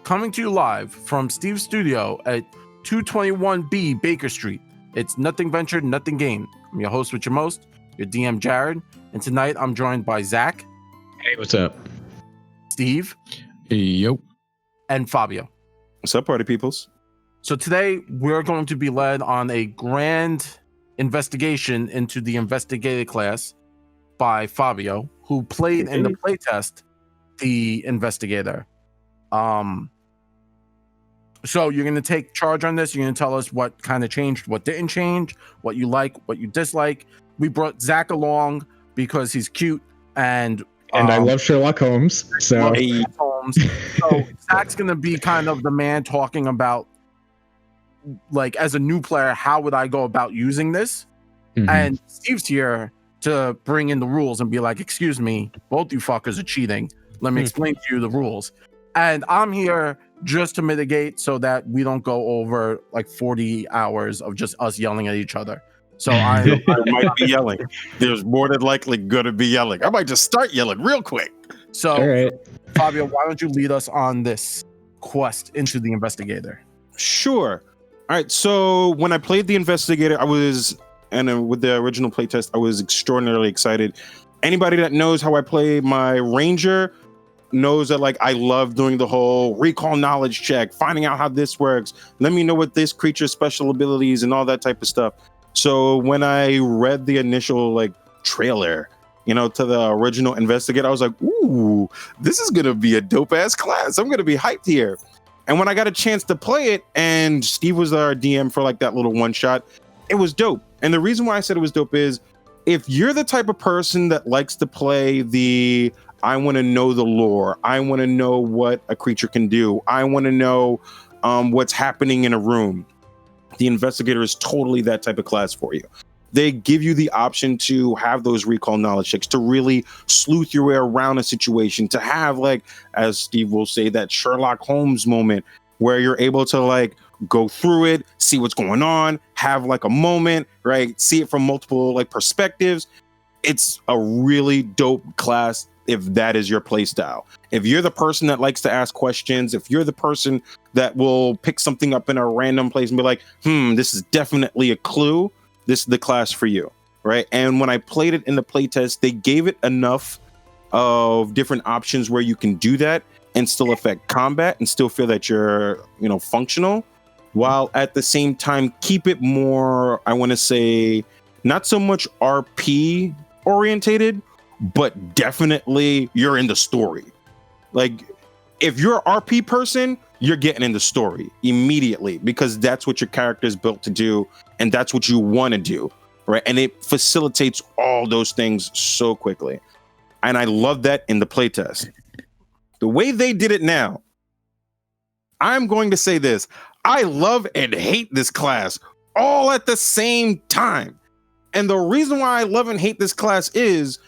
coming to you live from Steve's studio at 221B Baker Street. It's Nothing Ventured, Nothing Gained. I'm your host with your most, your DM Jared, and tonight I'm joined by Zack. Hey, what's up? Steve. Hey, yo. And Fabio. What's up, party peoples? So today we're going to be led on a grand investigation into the Investigator class by Fabio, who played in the playtest the Investigator. So you're going to take charge on this. You're going to tell us what kind of changed, what didn't change, what you like, what you dislike. We brought Zack along because he's cute and I love Sherlock Holmes. So Zack's going to be kind of the man talking about, like, as a new player, how would I go about using this? Mm-hmm. And Steve's here to bring in the rules and be like, excuse me, both you fuckers are cheating. Let me explain to you the rules. And I'm here just to mitigate so that we don't go over like 40 hours of just us yelling at each other. So I might be yelling. There's more than likely going to be yelling. I might just start yelling real quick. So, all right. Fabio, why don't you lead us on this quest into the Investigator? Sure. All right. So when I played the Investigator, with the original playtest, I was extraordinarily excited. Anybody that knows how I play my Ranger knows that, like, I love doing the whole recall knowledge check, finding out how this works. Let me know what this creature's special abilities and all that type of stuff. So when I read the initial like trailer, to the original Investigator, I was like, ooh, this is gonna be a dope ass class. I'm gonna be hyped here. And when I got a chance to play it, and Steve was our DM for like that little one shot, it was dope. And the reason why I said it was dope is, if you're the type of person that likes to play I want to know the lore, I want to know what a creature can do, I want to know what's happening in a room, the Investigator is totally that type of class for you. They give you the option to have those recall knowledge checks, to really sleuth your way around a situation, to have, like, as Steve will say, that Sherlock Holmes moment where you're able to, like, go through it, see what's going on, have like a moment, right? See it from multiple like perspectives. It's a really dope class if that is your play style. If you're the person that likes to ask questions, if you're the person that will pick something up in a random place and be like, this is definitely a clue, this is the class for you, right? And when I played it in the playtest, they gave it enough of different options where you can do that and still affect combat and still feel that you're, functional, while at the same time keep it more, I want to say, not so much RP orientated, but definitely you're in the story. Like, if you're an RP person, you're getting in the story immediately because that's what your character is built to do and that's what you want to do, right? And it facilitates all those things so quickly. And I love that in the playtest. The way they did it now, I'm going to say this. I love and hate this class all at the same time. And the reason why I love and hate this class is,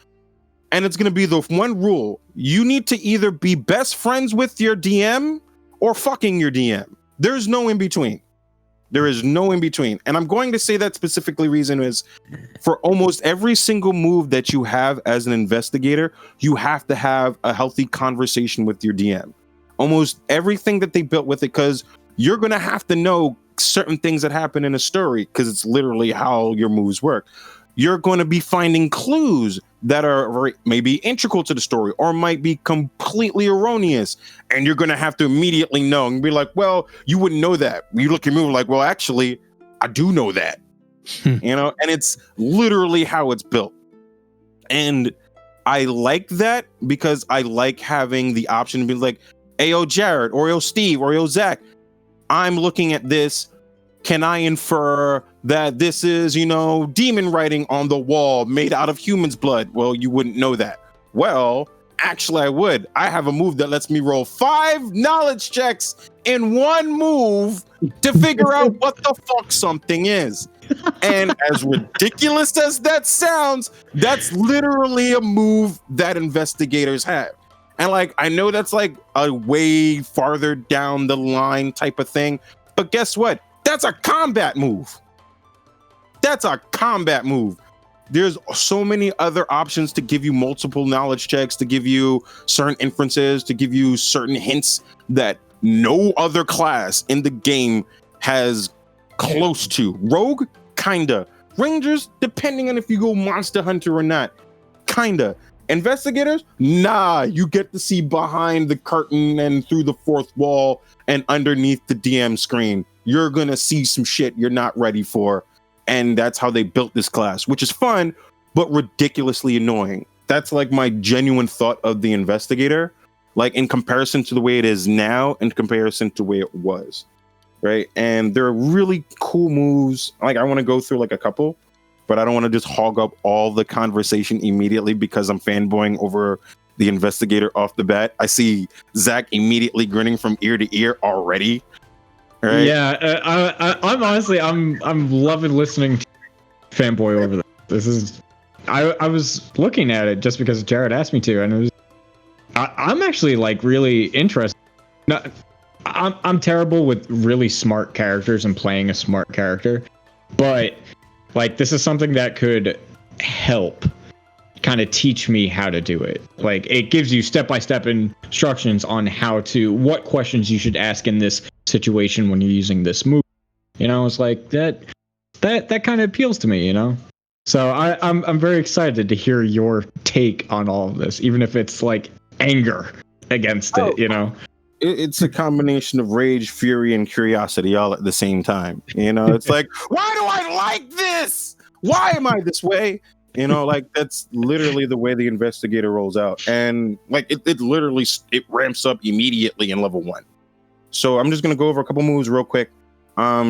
and it's going to be the one rule, you need to either be best friends with your DM or fucking your DM. There's no in between. There is no in between. And I'm going to say that specifically reason is, for almost every single move that you have as an investigator, you have to have a healthy conversation with your DM. Almost everything that they built with it, because you're going to have to know certain things that happen in a story, because it's literally how your moves work. You're going to be finding clues that are maybe integral to the story or might be completely erroneous. And you're going to have to immediately know and be like, well, you wouldn't know that. You look at me like, well, actually, I do know that. And it's literally how it's built. And I like that because I like having the option to be like, hey, yo, Jared, or yo, Steve, or yo, Zack, I'm looking at this. Can I infer that this is, demon writing on the wall made out of human's blood? Well, you wouldn't know that. Well, actually, I would. I have a move that lets me roll 5 knowledge checks in one move to figure out what the fuck something is. And as ridiculous as that sounds, that's literally a move that investigators have. And like, I know that's like a way farther down the line type of thing, but guess what? That's a combat move. That's a combat move. There's so many other options to give you multiple knowledge checks, to give you certain inferences, to give you certain hints that no other class in the game has close to. Rogue, kinda. Rangers, depending on if you go monster hunter or not, kinda. Investigators, nah, you get to see behind the curtain and through the fourth wall and underneath the DM screen. You're gonna see some shit you're not ready for. And that's how they built this class, which is fun, but ridiculously annoying. That's like my genuine thought of the Investigator, like in comparison to the way it is now, in comparison to the way it was, right? And there are really cool moves. Like I want to go through like a couple, but I don't want to just hog up all the conversation immediately because I'm fanboying over the Investigator off the bat. I see Zack immediately grinning from ear to ear already. Right? Yeah, I'm honestly, I'm loving listening to fanboy over this. This is, I was looking at it just because Jared asked me to, and it was, I'm actually like really interested. No, I'm terrible with really smart characters and playing a smart character, but like this is something that could help kind of teach me how to do it. Like it gives you step-by-step instructions on what questions you should ask in this situation when you're using this move. You know, it's like that kind of appeals to me, you know? So I'm very excited to hear your take on all of this, even if it's like anger against it, you know? It's a combination of rage, fury, and curiosity all at the same time. You know, it's like, why do I like this? Why am I this way? You know, like that's literally the way the Investigator rolls out. And like it literally ramps up immediately in level 1. So I'm just going to go over a couple moves real quick,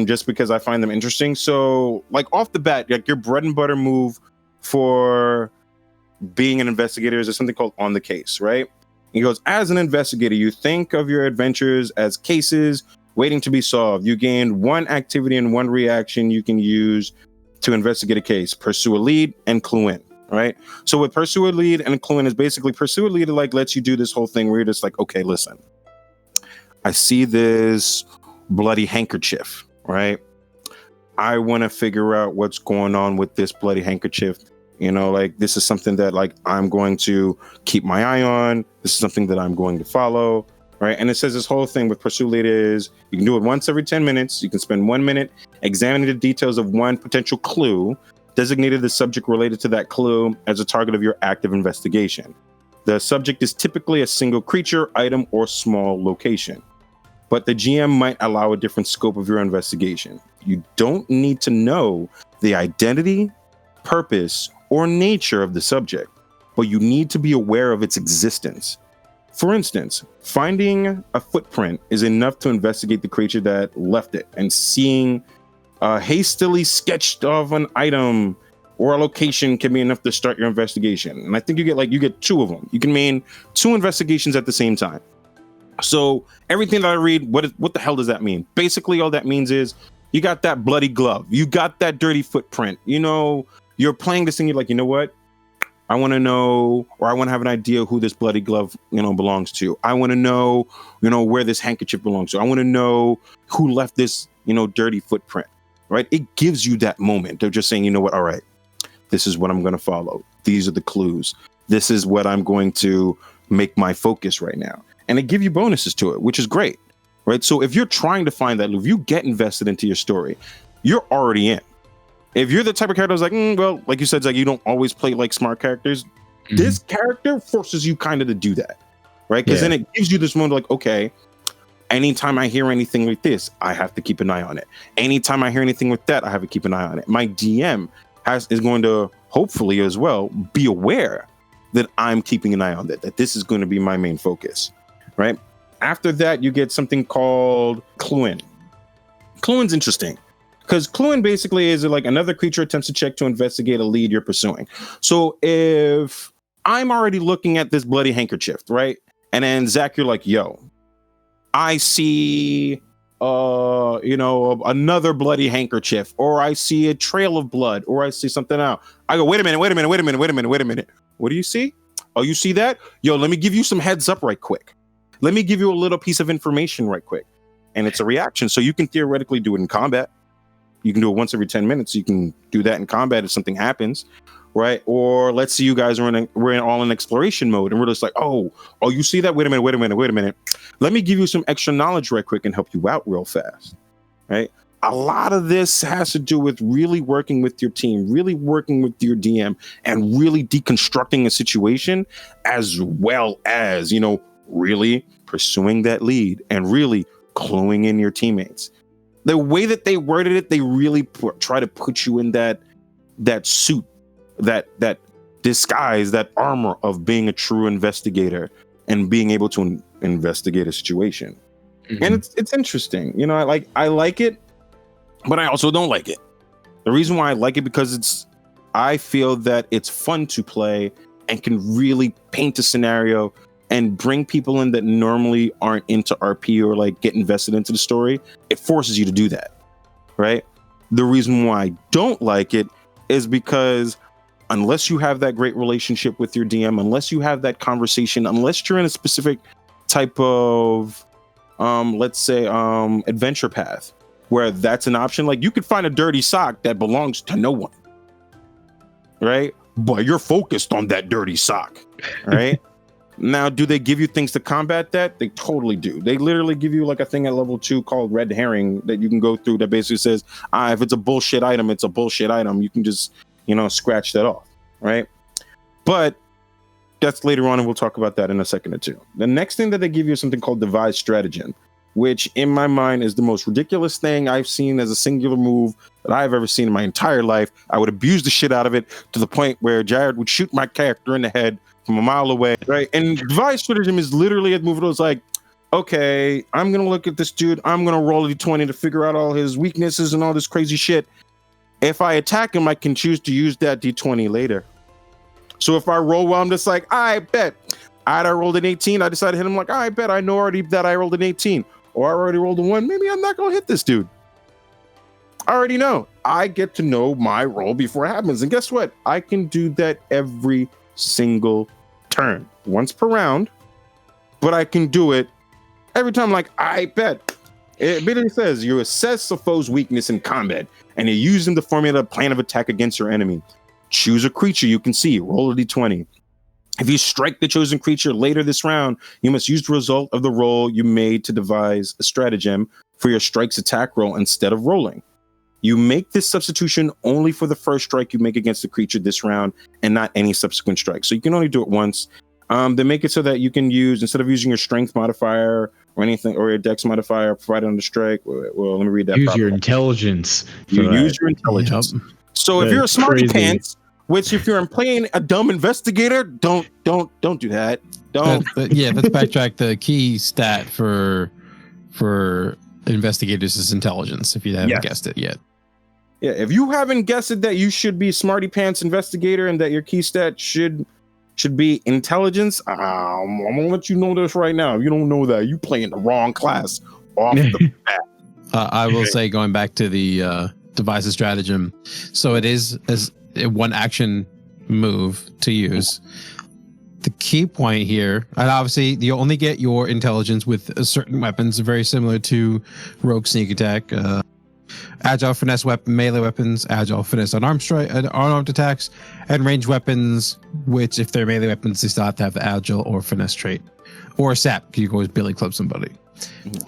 just because I find them interesting. So like off the bat, like your bread and butter move for being an investigator is something called on the case, right? He goes, as an investigator, you think of your adventures as cases waiting to be solved. You gain 1 activity and 1 reaction you can use to investigate a case. Pursue a lead and clue in, right? So with pursue a lead and clue in is basically pursue a lead like lets you do this whole thing where you're just like, okay, listen, I see this bloody handkerchief, right? I want to figure out what's going on with this bloody handkerchief. You know, like this is something that like I'm going to keep my eye on. This is something that I'm going to follow, right? And it says this whole thing with pursue lead is you can do it once every 10 minutes. You can spend 1 minute examining the details of one potential clue, designated the subject related to that clue as a target of your active investigation. The subject is typically a single creature, item, or small location, but the GM might allow a different scope of your investigation. You don't need to know the identity, purpose, or nature of the subject, but you need to be aware of its existence. For instance, finding a footprint is enough to investigate the creature that left it, and seeing a hastily sketched of an item or a location can be enough to start your investigation. And I think you get 2 of them. You can mean 2 investigations at the same time. So everything that I read, what the hell does that mean? Basically, all that means is you got that bloody glove, you got that dirty footprint, you know, you're playing this thing, you're like, you know what? I want to know, or I want to have an idea who this bloody glove, you know, belongs to. I want to know, you know, where this handkerchief belongs to. I want to know who left this, you know, dirty footprint, right? It gives you that moment. They're just saying, you know what? All right, this is what I'm going to follow. These are the clues. This is what I'm going to make my focus right now. And they give you bonuses to it, which is great, right? So if you're trying to find that clue, if you get invested into your story, you're already in. If you're the type of character that's like, well, like you said, like you don't always play like smart characters, this character forces you kind of to do that, right? Because then it gives you this moment like, okay, anytime I hear anything like this, I have to keep an eye on it. Anytime I hear anything with that, I have to keep an eye on it. My DM is going to hopefully as well be aware that I'm keeping an eye on that this is going to be my main focus, right? After that, you get something called clue in. Clue in's interesting. Because clue in basically is like another creature attempts to check to investigate a lead you're pursuing. So if I'm already looking at this bloody handkerchief, right? And then Zack, you're like, yo, I see, you know, another bloody handkerchief, or I see a trail of blood, or I see something out. I go, wait a minute. What do you see? Oh, you see that? Yo, let me give you some heads up right quick. Let me give you a little piece of information right quick. And it's a reaction. So you can theoretically do it in combat. You can do it once every 10 minutes. You can do that in combat if something happens, right? Or let's say you guys are we're all in exploration mode, and we're just like, oh, you see that? Wait a minute. Let me give you some extra knowledge right quick and help you out real fast, right? A lot of this has to do with really working with your team, really working with your DM, and really deconstructing a situation, as well as, really pursuing that lead and really cluing in your teammates. The way that they worded it, they really try to put you in that suit, that disguise, that armor of being a true investigator and being able to investigate a situation. Mm-hmm. And it's interesting. I like it, but I also don't like it. The reason why I like it because I feel that it's fun to play and can really paint a scenario and bring people in that normally aren't into RP or like get invested into the story. It forces you to do that, right? The reason why I don't like it is because unless you have that great relationship with your DM, unless you have that conversation, unless you're in a specific type of, let's say, adventure path where that's an option, like you could find a dirty sock that belongs to no one, right? But you're focused on that dirty sock, right? Now, do they give you things to combat that? They totally do. They literally give you like a thing at level 2 called red herring that you can go through that basically says, if it's a bullshit item, it's a bullshit item. You can just, scratch that off, right? But that's later on, and we'll talk about that in a second or two. The next thing that they give you is something called Devised Stratagem, which in my mind is the most ridiculous thing I've seen as a singular move that I've ever seen in my entire life. I would abuse the shit out of it to the point where Jared would shoot my character in the head from a mile away, right? And Devised Stratagem is literally a move that was like, okay, I'm going to look at this dude. I'm going to roll a d20 to figure out all his weaknesses and all this crazy shit. If I attack him, I can choose to use that d20 later. So if I roll well, I'm just like, I bet. I rolled an 18. I decided to hit him like, I bet. I know already that I rolled an 18. Or I already rolled a 1. Maybe I'm not going to hit this dude. I already know. I get to know my roll before it happens. And guess what? I can do that every single turn, once per round, but I can do it every time. Like, I bet. It literally says you assess a foe's weakness in combat and you use them to formulate a plan of attack against your enemy. Choose a creature you can see, roll a d20. If you strike the chosen creature later this round, you must use the result of the roll you made to devise a stratagem for your strike's attack roll instead of rolling. You make this substitution only for the first strike you make against the creature this round and not any subsequent strike. So you can only do it once. They make it so that you can use, instead of using your strength modifier or anything, or your dex modifier provided on the strike. Well, let me read that. Use your intelligence. You use your intelligence. Yep. So if you're a smarty pants, which if you're playing a dumb investigator, don't do that. Don't. Let's backtrack. The key stat for investigators is intelligence, if you haven't guessed it yet. Yeah, if you haven't guessed it that you should be smarty pants investigator and that your key stat should be intelligence, I'm gonna let you know this right now. If you don't know that, you playing the wrong class off the bat. I will say, going back to the Devised Stratagem, so it is as a one action move to use. The key point here, and obviously you only get your intelligence with certain weapons, very similar to Rogue Sneak Attack, Agile Finesse weapon, melee weapons, Agile Finesse unarmed attacks, and ranged weapons, which if they're melee weapons, they still have to have the Agile or Finesse trait. Or Sap, you can always Billy Club somebody.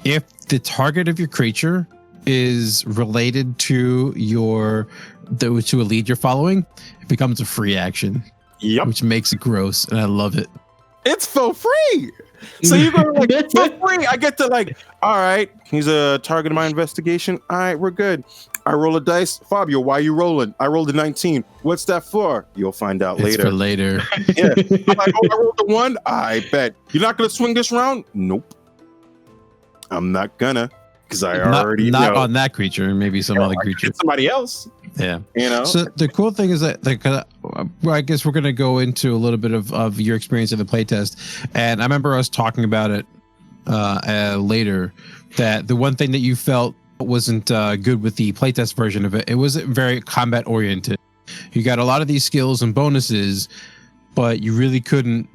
If the target of your creature is related to to a lead you're following, it becomes a free action. Yep. Which makes it gross, and I love it. It's for free. So you go like, for free. I get to like, all right, he's a target of my investigation. All right, we're good. I roll a dice. Fabio, why are you rolling? I rolled a 19. What's that for? You'll find out it's later. For later. Yeah. I'm like, I rolled a 1. I bet. You're not going to swing this round? Nope. I'm not gonna, because I already not know. On that creature, maybe some other creature. Somebody else. Yeah. So the cool thing is that I guess we're going to go into a little bit of your experience in the playtest. And I remember us talking about it later, that the one thing that you felt wasn't good with the playtest version of it, it wasn't very combat oriented. You got a lot of these skills and bonuses, but you really couldn't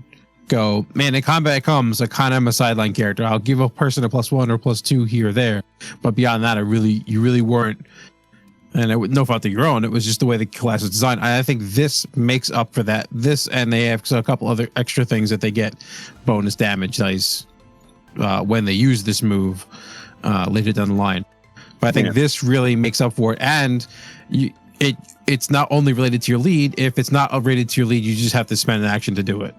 go, man, in combat comes, I kind of am a sideline character. I'll give a person a +1 or +2 here or there. But beyond that, you really weren't and no fault of your own. It was just the way the class was designed. I think this makes up for that. This, and they have a couple other extra things that they get bonus damage dice when they use this move later down the line. But I think this really makes up for it, and it's not only related to your lead. If it's not related to your lead, you just have to spend an action to do it,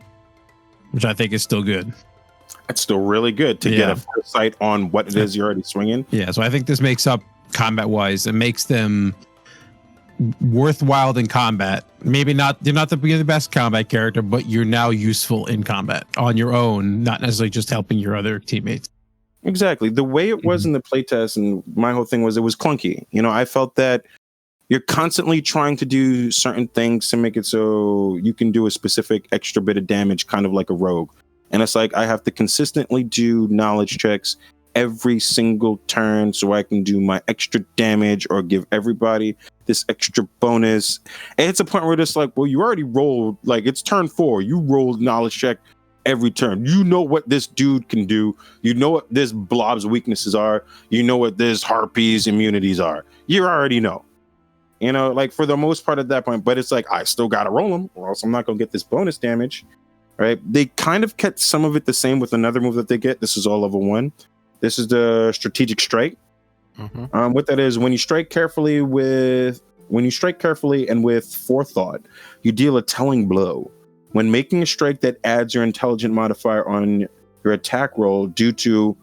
which I think is still good. It's still really good to get a first sight on what it is you're already swinging. Yeah, so I think this makes up combat-wise. It makes them worthwhile in combat. Maybe not. You're not the best combat character, but you're now useful in combat on your own, not necessarily just helping your other teammates. Exactly. The way it was in the playtest, and my whole thing was it was clunky. You know, I felt that you're constantly trying to do certain things to make it so you can do a specific extra bit of damage, kind of like a rogue. And it's like I have to consistently do knowledge checks every single turn so I can do my extra damage or give everybody this extra bonus. And it's a point where it's like, well, you already rolled, like it's turn 4. You rolled knowledge check every turn. You know what this dude can do. You know what this blob's weaknesses are. You know what this harpy's immunities are. You already know. You know, like for the most part at that point, but it's like I still gotta roll them or else I'm not gonna get this bonus damage. Right? They kind of kept some of it the same with another move that they get. This is all level 1. This is the strategic strike. What that is, when you strike carefully and with forethought, you deal a telling blow. When making a strike that adds your intelligent modifier on your attack roll due to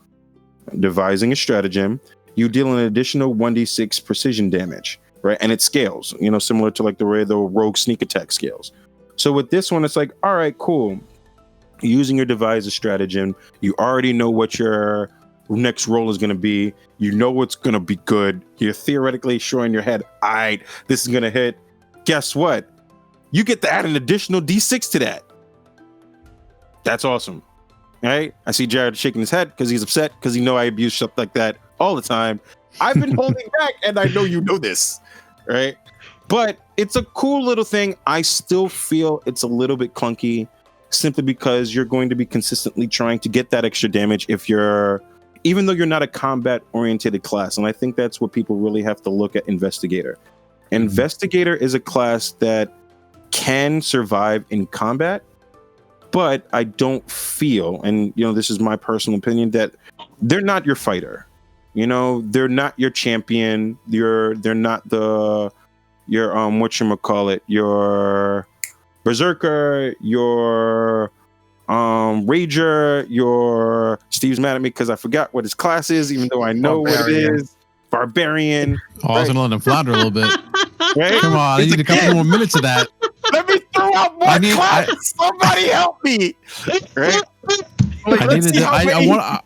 devising a stratagem, you deal an additional 1d6 precision damage, right? And it scales, you know, similar to like the way the rogue sneak attack scales. So with this one, it's like, all right, cool. Using your devised stratagem, you already know what your next roll is going to be. You know it's going to be good. You're theoretically sure in your head, all right, this is going to hit. Guess what? You get to add an additional d6 to that. That's awesome. Right? I see Jared shaking his head because he's upset because he know I abuse stuff like that all the time. I've been holding back and I know you know this. Right? But it's a cool little thing. I still feel it's a little bit clunky simply because you're going to be consistently trying to get that extra damage even though you're not a combat oriented class. And I think that's what people really have to look at Investigator. Investigator is a class that can survive in combat, but I don't feel, and you know, this is my personal opinion, that they're not your fighter. You know, they're not your champion. They're not your whatchamacallit, your berserker, your rager, your Steve's mad at me because I forgot what his class is, even though I know what it is. Barbarian. Oh, I was gonna let him flounder a little bit. Right? Come on, I need a couple more minutes of that. Let me throw out more classes. Somebody help me. Right? Like,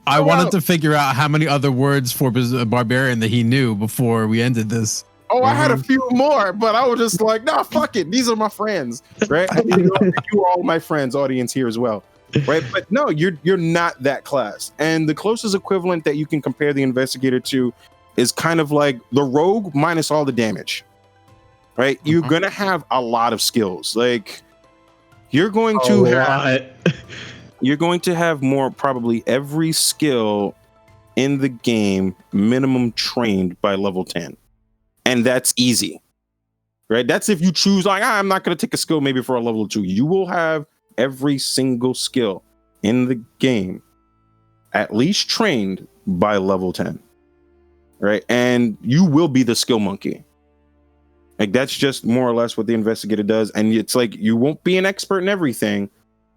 I wanted to figure out how many other words for barbarian that he knew before we ended this. Oh, I had a few more, but I was just like, nah, fuck it. These are my friends, right? You are all my friends, audience here as well, right? But no, you're not that class. And the closest equivalent that you can compare the Investigator to is kind of like the rogue minus all the damage, right? You're gonna have a lot of skills. Like you're going to have more, probably every skill in the game minimum trained by level 10. And that's easy, right? That's if you choose like, I'm not going to take a skill maybe for a level 2. You will have every single skill in the game at least trained by level 10, right? And you will be the skill monkey. Like that's just more or less what the Investigator does. And it's like, you won't be an expert in everything,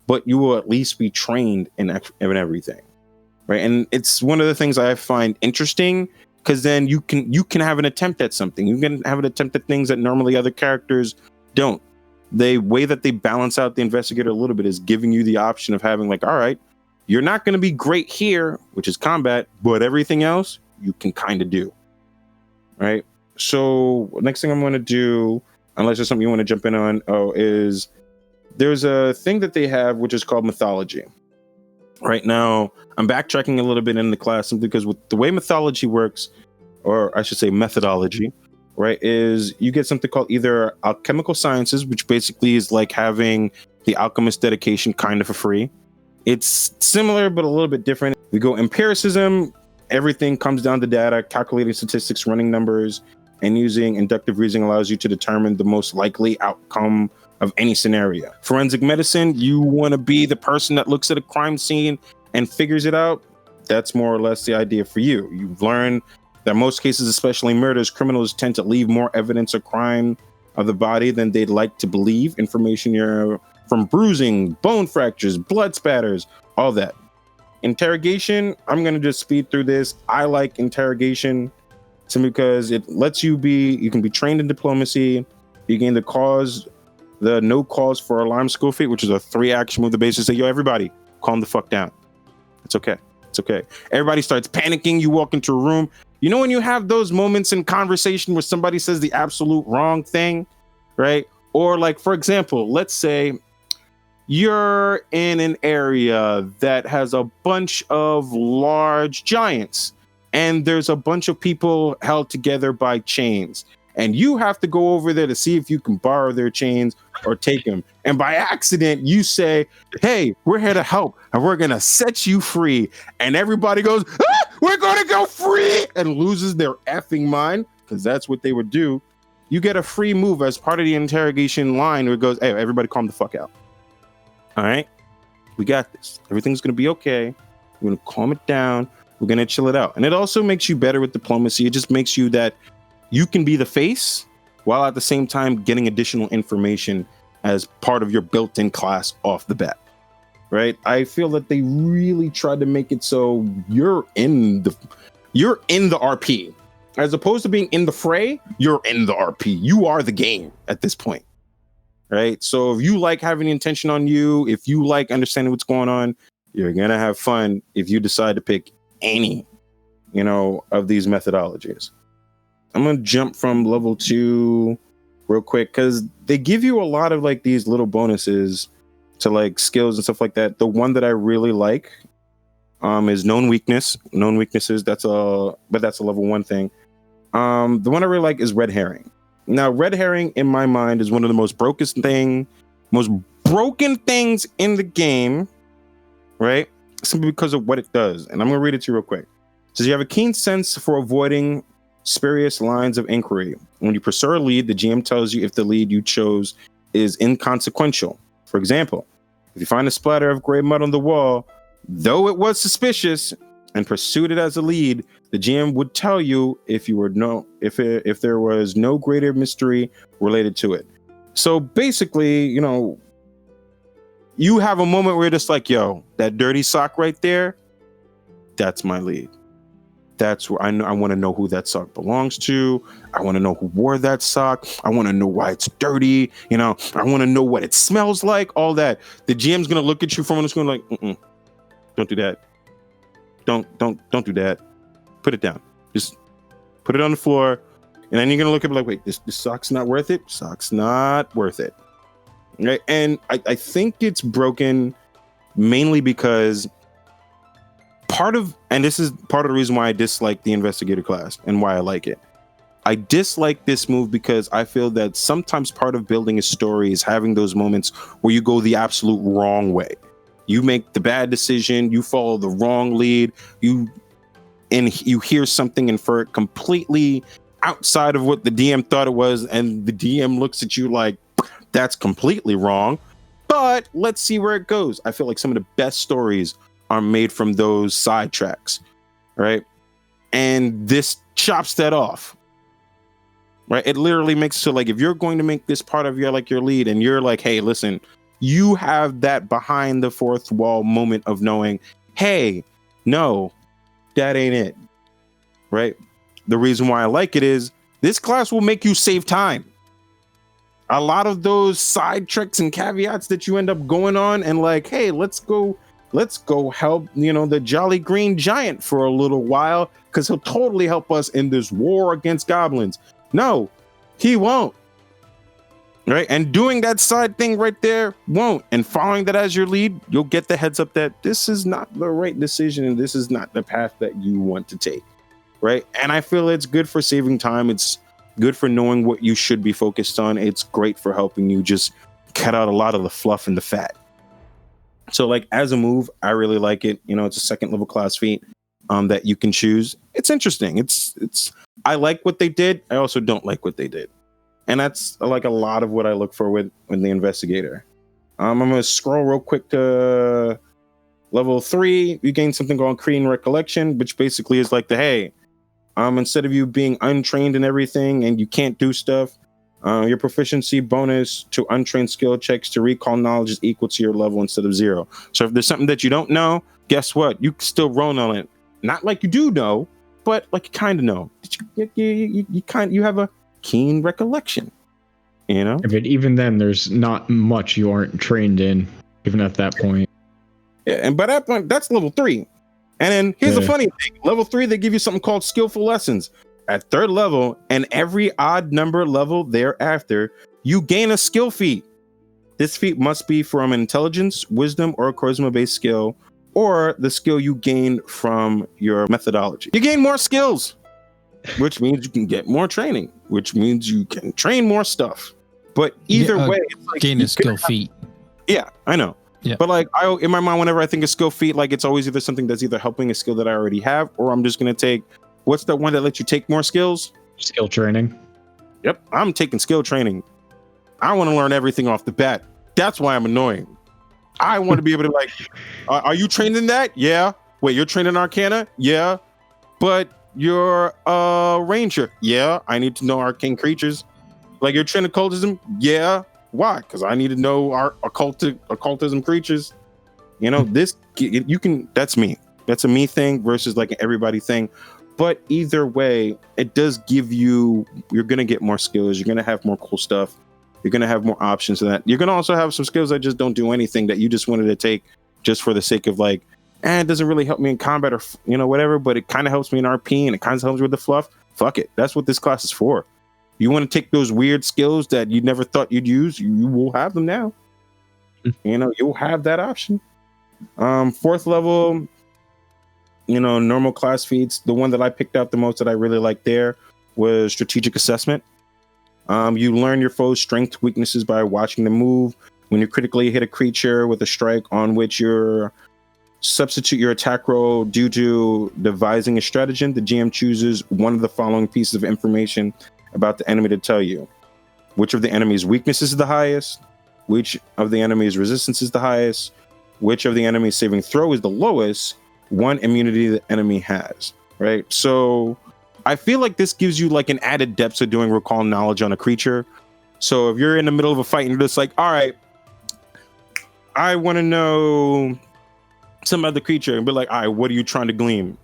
but you will at least be trained in everything, right? And it's one of the things I find interesting, because then you can have an attempt at something. You can have an attempt at things that normally other characters don't. The way that they balance out the Investigator a little bit is giving you the option of having like, all right, you're not going to be great here, which is combat, but everything else you can kind of do, right? So next thing I'm going to do, unless there's something you want to jump in on, is there's a thing that they have which is called Mythology. Right now, I'm backtracking a little bit in the class simply because with the way Mythology works, or I should say methodology, right, is you get something called either alchemical sciences, which basically is like having the alchemist dedication kind of for free. It's similar, but a little bit different. We go empiricism. Everything comes down to data, calculating statistics, running numbers. and using inductive reasoning allows you to determine the most likely outcome of any scenario. Forensic medicine, you want to be the person that looks at a crime scene and figures it out. That's more or less the idea for you. You've learned that most cases, especially murders, criminals tend to leave more evidence of crime of the body than they'd like to believe. Information from bruising, bone fractures, blood spatters, all that. Interrogation, I'm going to just speed through this. I like interrogation simply because it lets you can be trained in diplomacy. You gain the no cause for alarm skill feat, which is a 3-action move. The basis say, yo, everybody, calm the fuck down. It's okay. It's okay. Everybody starts panicking. You walk into a room. You know when you have those moments in conversation where somebody says the absolute wrong thing, right? Or like, for example, let's say you're in an area that has a bunch of large giants and there's a bunch of people held together by chains. And you have to go over there to see if you can borrow their chains or take them. And by accident, you say, hey, we're here to help and we're going to set you free. And everybody goes, we're going to go free, and loses their effing mind, because that's what they would do. You get a free move as part of the interrogation line where it goes, hey, everybody calm the fuck out. All right, we got this. Everything's going to be okay. We're going to calm it down. We're going to chill it out. And it also makes you better with diplomacy. It just makes you that you can be the face while at the same time getting additional information as part of your built-in class off the bat, right? I feel that they really tried to make it so you're in the RP. As opposed to being in the fray, you're in the RP. You are the game at this point, right? So if you like having intention on you, if you like understanding what's going on, you're going to have fun if you decide to pick any, of these methodologies. I'm going to jump from level 2 real quick because they give you a lot of like these little bonuses to like skills and stuff like that. The one that I really like is known weaknesses. That's a level 1 thing. The one I really like is red herring. Now, red herring in my mind is one of the most broken things in the game, right? Simply because of what it does. And I'm going to read it to you real quick. It says you have a keen sense for avoiding spurious lines of inquiry. When you pursue a lead, the GM tells you if the lead you chose is inconsequential. For example, if you find a splatter of gray mud on the wall, though it was suspicious, and pursued it as a lead, the GM would tell you if there was no greater mystery related to it. So basically, you have a moment where you're just like, yo, that dirty sock right there, that's my lead. That's where I want to know who that sock belongs to. I want to know who wore that sock. I want to know why it's dirty. I want to know what it smells like. All that. The GM's gonna look at you from it's going like, don't do that. Don't do that. Put it down. Just put it on the floor, and then you're gonna look at it like, wait, this sock's not worth it. Sock's not worth it. Right? And I think it's broken mainly because this is part of the reason why I dislike the investigator class and why I like it. I dislike this move because I feel that sometimes part of building a story is having those moments where you go the absolute wrong way. You make the bad decision, you follow the wrong lead, you hear something, infer it completely outside of what the DM thought it was, and the DM looks at you like, that's completely wrong, but let's see where it goes. I feel like some of the best stories are made from those sidetracks, right? And this chops that off, right? It literally makes it so like if you're going to make this part of your lead and you're like, hey, listen, you have that behind the fourth wall moment of knowing, hey, no, that ain't it, right? The reason why I like it is this class will make you save time. A lot of those side tricks and caveats that you end up going on and like, hey, let's go help, the Jolly Green Giant for a little while because he'll totally help us in this war against goblins. No, he won't. Right? And doing that side thing right there won't. And following that as your lead, you'll get the heads up that this is not the right decision and this is not the path that you want to take. Right? And I feel it's good for saving time. It's good for knowing what you should be focused on. It's great for helping you just cut out a lot of the fluff and the fat. So like as a move, I really like it. It's a second level class feat that you can choose. it's interesting. It's I like what they did. I also don't like what they did. And that's like a lot of what I look for with the Investigator. I'm going to scroll real quick to level 3. You gain something called Creating Recollection, which basically is like instead of you being untrained in everything and you can't do stuff, your proficiency bonus to untrained skill checks to recall knowledge is equal to your level instead of 0. So if there's something that you don't know, guess what? You can still roll on it. Not like you do know, but like you kind of know. You have a keen recollection, you know? But even then, there's not much you aren't trained in, even at that point. Yeah, and by that point, that's level 3. And then here's the funny thing. Level 3, they give you something called Skillful Lessons. At 3rd level, and every odd number level thereafter, you gain a skill feat. This feat must be from an intelligence, wisdom, or charisma-based skill, or the skill you gain from your methodology. You gain more skills, which means you can get more training, which means you can train more stuff. But either way, it's like gain a skill feat. Yeah, I know. Yeah. But like in my mind, whenever I think of skill feat, like it's always either something that's either helping a skill that I already have, or I'm just going to take, what's the one that lets you take more skills? Skill training. Yep, I'm taking skill training. I want to learn everything off the bat. That's why I'm annoying. I want to be able to like, are you trained in that? Yeah. Wait, you're trained in Arcana? Yeah. But you're a ranger? Yeah. I need to know arcane creatures. Like you're trained in occultism? Yeah. Why? Because I need to know our occultism creatures. You know, you can, that's me. That's a me thing versus like an everybody thing. But either way, it does give you're going to get more skills. You're going to have more cool stuff. You're going to have more options than that. You're going to also have some skills that just don't do anything that you just wanted to take just for the sake of like, it doesn't really help me in combat or, whatever, but it kind of helps me in RP and it kind of helps with the fluff. Fuck it. That's what this class is for. You want to take those weird skills that you never thought you'd use, you will have them now. You'll have that option. 4th level, normal class feats. The one that I picked out the most that I really liked there was Strategic Assessment. You learn your foe's strength, weaknesses by watching them move. When you critically hit a creature with a strike on which you substitute your attack roll due to devising a stratagem, the GM chooses one of the following pieces of information about the enemy to tell you. Which of the enemy's weaknesses is the highest? Which of the enemy's resistance is the highest? Which of the enemy's saving throw is the lowest? One immunity the enemy has, right? So I feel like this gives you like an added depth of doing recall knowledge on a creature. So if you're in the middle of a fight and you're just like, all right, I want to know some other creature, and be like, all right, what are you trying to glean?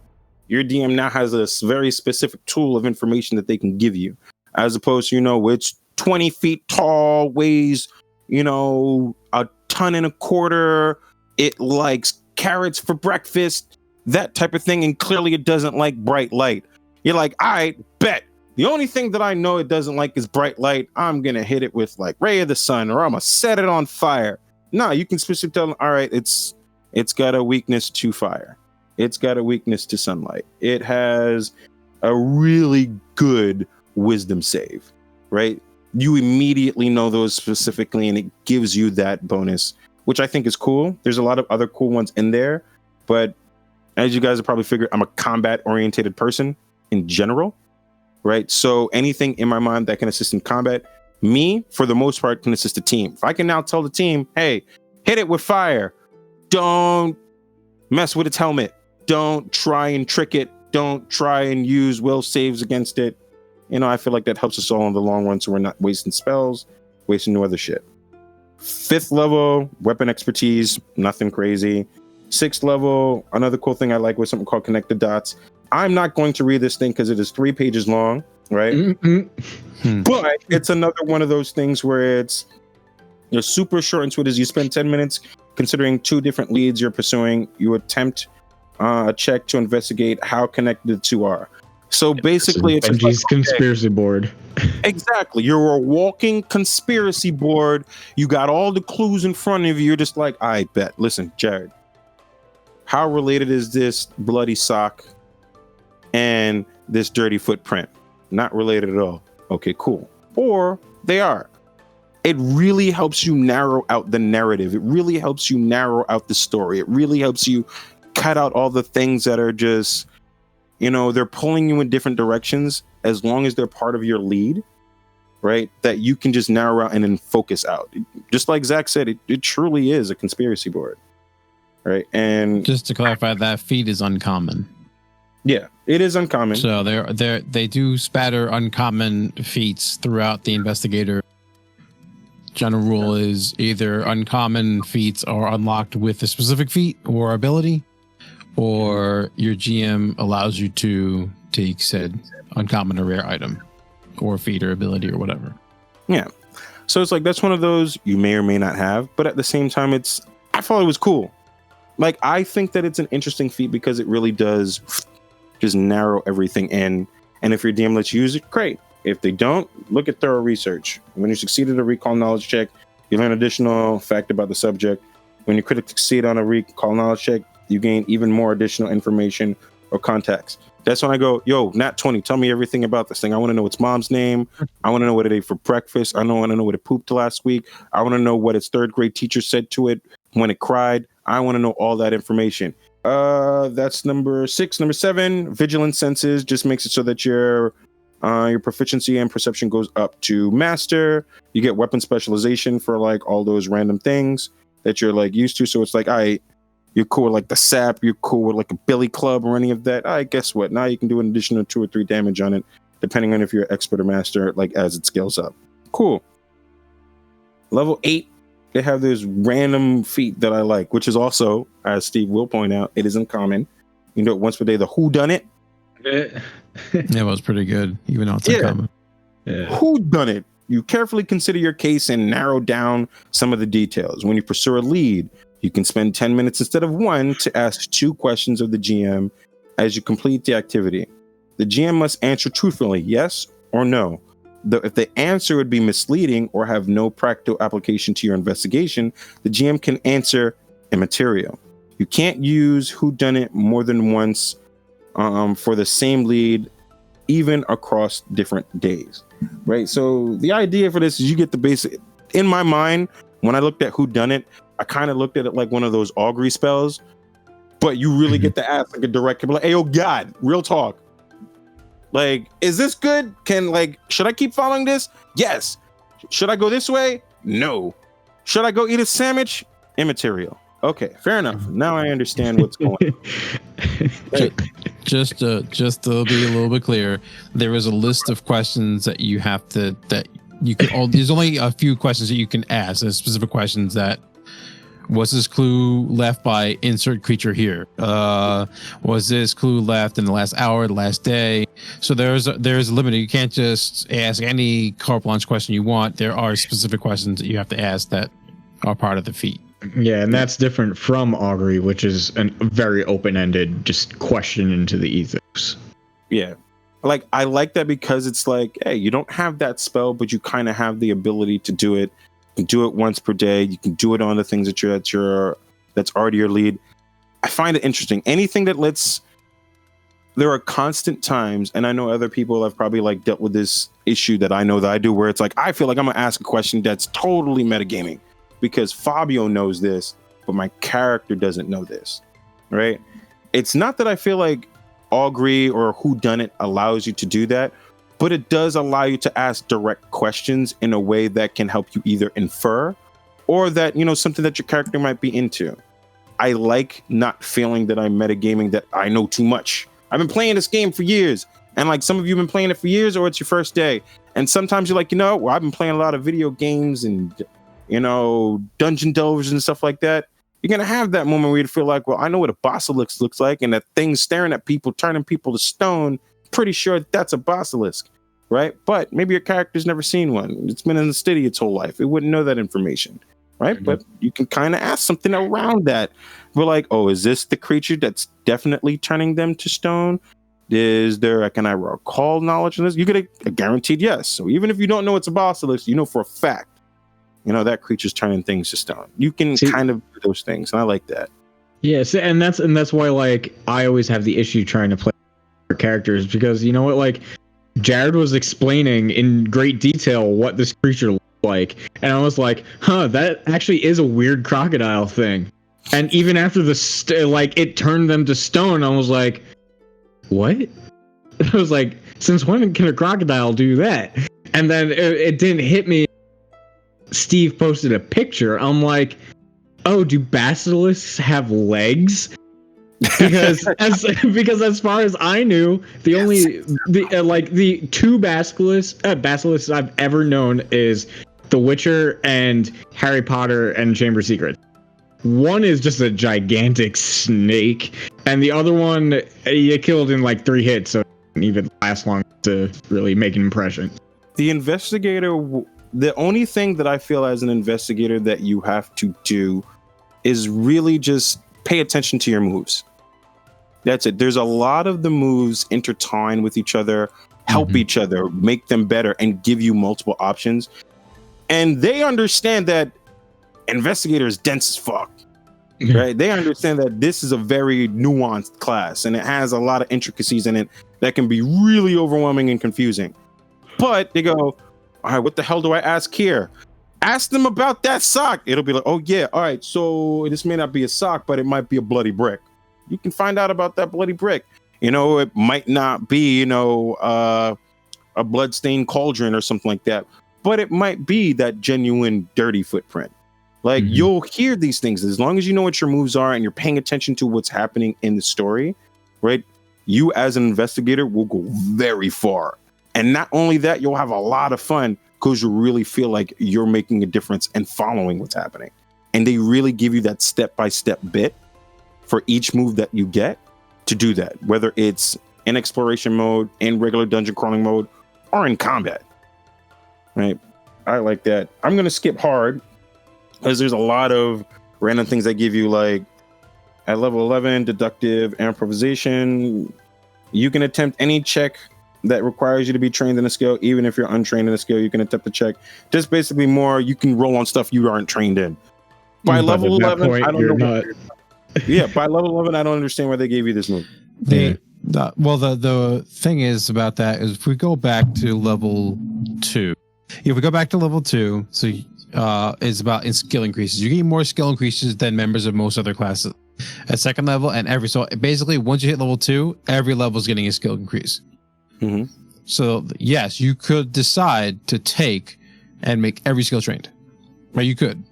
Your DM now has a very specific tool of information that they can give you, as opposed to, it's 20 feet tall, weighs, a ton and a quarter. It likes carrots for breakfast, that type of thing. And clearly it doesn't like bright light. You're like, I bet the only thing that I know it doesn't like is bright light. I'm going to hit it with like ray of the sun, or I'm going to set it on fire. No, you can specifically tell them, all right, it's got a weakness to fire. It's got a weakness to sunlight. It has a really good wisdom save, right? You immediately know those specifically, and it gives you that bonus, which I think is cool. There's a lot of other cool ones in there, but as you guys have probably figured, I'm a combat-oriented person in general, right? So anything in my mind that can assist in combat, me, for the most part, can assist the team. If I can now tell the team, hey, hit it with fire. Don't mess with its helmet. Don't try and trick it. Don't try and use will saves against it. I feel like that helps us all in the long run, so we're not wasting spells, wasting no other shit. 5th level, weapon expertise, nothing crazy. 6th level, another cool thing I like was something called Connect the Dots. I'm not going to read this thing because it is 3 pages long, right? But it's another one of those things where it's super short and sweet. As you spend 10 minutes considering 2 different leads you're pursuing, you attempt a check to investigate how connected the 2 are. So basically, it's just like, conspiracy board. Exactly. You're a walking conspiracy board. You got all the clues in front of you. You're just like, I bet. Listen, Jared, how related is this bloody sock and this dirty footprint? Not related at all. Okay, cool. Or they are. It really helps you narrow out the narrative. It really helps you narrow out the story. It really helps you cut out all the things that are just they're pulling you in different directions as long as they're part of your lead, right? That you can just narrow out and then focus out. Just like Zach said, it truly is a conspiracy board, right? And just to clarify, that feat is uncommon. Yeah, it is uncommon. So they do spatter uncommon feats throughout the Investigator. General rule is either uncommon feats are unlocked with a specific feat or ability, or your GM allows you to take said uncommon or rare item or feat or ability or whatever. Yeah. So it's like, that's one of those you may or may not have, but at the same time, I thought it was cool. Like, I think that it's an interesting feat because it really does just narrow everything in. And if your DM lets you use it, great. If they don't, look at thorough research. When you succeed at a recall knowledge check, you learn additional fact about the subject. When you critically succeed on a recall knowledge check, you gain even more additional information or context. That's when I go, yo, Nat 20, tell me everything about this thing. I want to know its mom's name. I want to know what it ate for breakfast. I want to know what it pooped last week. I want to know what its third grade teacher said to it when it cried. I want to know all that information. That's number 6. Number 7, vigilant senses just makes it so that your proficiency and perception goes up to master. You get weapon specialization for like all those random things that you're like used to. So it's like, you're cool with like the sap, you're cool with like a billy club or any of that. Guess what? Now you can do an additional 2 or 3 damage on it, depending on if you're expert or master, like as it scales up. Cool. Level 8, they have this random feat that I like, which is also, as Steve will point out, it is uncommon. You know, once per day, the whodunit. Yeah, it was pretty good, even though it's uncommon. Yeah. Whodunit. You carefully consider your case and narrow down some of the details. When you pursue a lead, you can spend 10 minutes instead of 1 to ask 2 questions of the GM as you complete the activity. The GM must answer truthfully, yes or no. If the answer would be misleading or have no practical application to your investigation, the GM can answer immaterial. You can't use whodunit more than once for the same lead, even across different days, right? So the idea for this is you get the basic. In my mind, when I looked at whodunit, I kind of looked at it like one of those augury spells, but you really get to ask like a direct, like, hey, oh God, real talk. Like, is this good? Should I keep following this? Yes. Should I go this way? No. Should I go eat a sandwich? Immaterial. Okay, fair enough. Now I understand what's going on. Right. Just to be a little bit clear, there is a list of questions that you have to, there's only a few questions that you can ask. There's specific questions that, was this clue left by insert creature here? Was this clue left in the last hour, the last day? So there's a limit. You can't just ask any carte blanche question you want. There are specific questions that you have to ask that are part of the feat. Yeah, and that's different from augury, which is a very open-ended, just question into the ethos. Yeah. Like, I like that because it's like, hey, you don't have that spell, but you kind of have the ability to do it. You can do it once per day. You can do it on the things that's already your lead. I find it interesting. Anything that there are constant times, and I know other people have probably like dealt with this issue that I know that I do, where it's like, I feel like I'm going to ask a question that's totally metagaming because Fabio knows this, but my character doesn't know this, right? It's not that I feel like augury or whodunit allows you to do that, but it does allow you to ask direct questions in a way that can help you either infer or that, something that your character might be into. I like not feeling that I'm metagaming, that I know too much. I've been playing this game for years, and like some of you have been playing it for years, or it's your first day. And sometimes you're like, I've been playing a lot of video games and, dungeon delvers and stuff like that. You're going to have that moment where you feel like, well, I know what a basilisk looks like, and that thing staring at people, turning people to stone. Pretty sure that's a basilisk, right? But maybe your character's never seen one. It's been in the city its whole life. It wouldn't know that information, right? Mm-hmm. But you can kind of ask something around that. We're like, oh, is this the creature that's definitely turning them to stone? Can I recall knowledge in this? You get a guaranteed yes. So even if you don't know it's a basilisk, you know for a fact, that creature's turning things to stone. You can kind of do those things, and I like that. Yes, and that's why like I always have the issue trying to play characters, because you know what, like Jared was explaining in great detail what this creature looked like, and I was like, that actually is a weird crocodile thing. And even after it turned them to stone, I was like, what? I was like, since when can a crocodile do that? And then it didn't hit me. Steve posted a picture. I'm like, oh, do basilisks have legs? Because as far as I knew, the two basilisks I've ever known is The Witcher and Harry Potter and Chamber of Secrets. One is just a gigantic snake, and the other one you killed in like 3 hits, so it didn't even last long to really make an impression. The investigator, the only thing that I feel as an investigator that you have to do is really just pay attention to your moves. That's it. There's a lot of the moves intertwine with each other, help each other, make them better, and give you multiple options. And they understand that investigator is dense as fuck, right? They understand that this is a very nuanced class and it has a lot of intricacies in it that can be really overwhelming and confusing. But they go, all right, what the hell do I ask here? Ask them about that sock. It'll be like, oh yeah, all right, so this may not be a sock, but it might be a bloody brick. You can find out about that bloody brick. You know, it might not be, a bloodstained cauldron or something like that, but it might be that genuine dirty footprint. Like, you'll hear these things as long as you know what your moves are and you're paying attention to what's happening in the story, right? You as an investigator will go very far. And not only that, you'll have a lot of fun because you really feel like you're making a difference and following what's happening. And they really give you that step-by-step bit for each move that you get to do that, whether it's in exploration mode, in regular dungeon crawling mode, or in combat, right? I like that. I'm going to skip hard because there's a lot of random things that give you, like at level 11, deductive improvisation. You can attempt any check that requires you to be trained in a skill. Even if you're untrained in a skill, you can attempt the check. Just basically more, you can roll on stuff you aren't trained in. By level 11, I don't know. Yeah, by level 11, I don't understand why they gave you this move. The thing is about that is if we go back to level 2, so it's about in skill increases. You get more skill increases than members of most other classes at second level, and so basically once you hit level 2, every level is getting a skill increase. So yes, you could decide to take and make every skill trained, right? You could.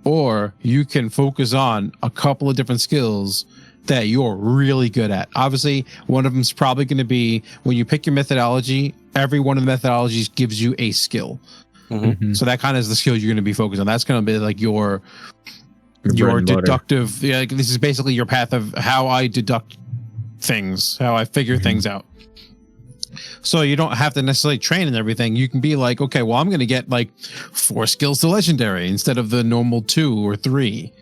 Or you can focus on a couple of different skills that you're really good at. Obviously, one of them is probably going to be when you pick your methodology, every one of the methodologies gives you a skill. So that kind of is the skill you're going to be focused on. That's going to be like your deductive. Yeah, like this is basically your path of how I deduct things, how I figure things out. So you don't have to necessarily train and everything. You can be like, okay, well, I'm going to get like 4 skills to legendary instead of the normal 2 or 3.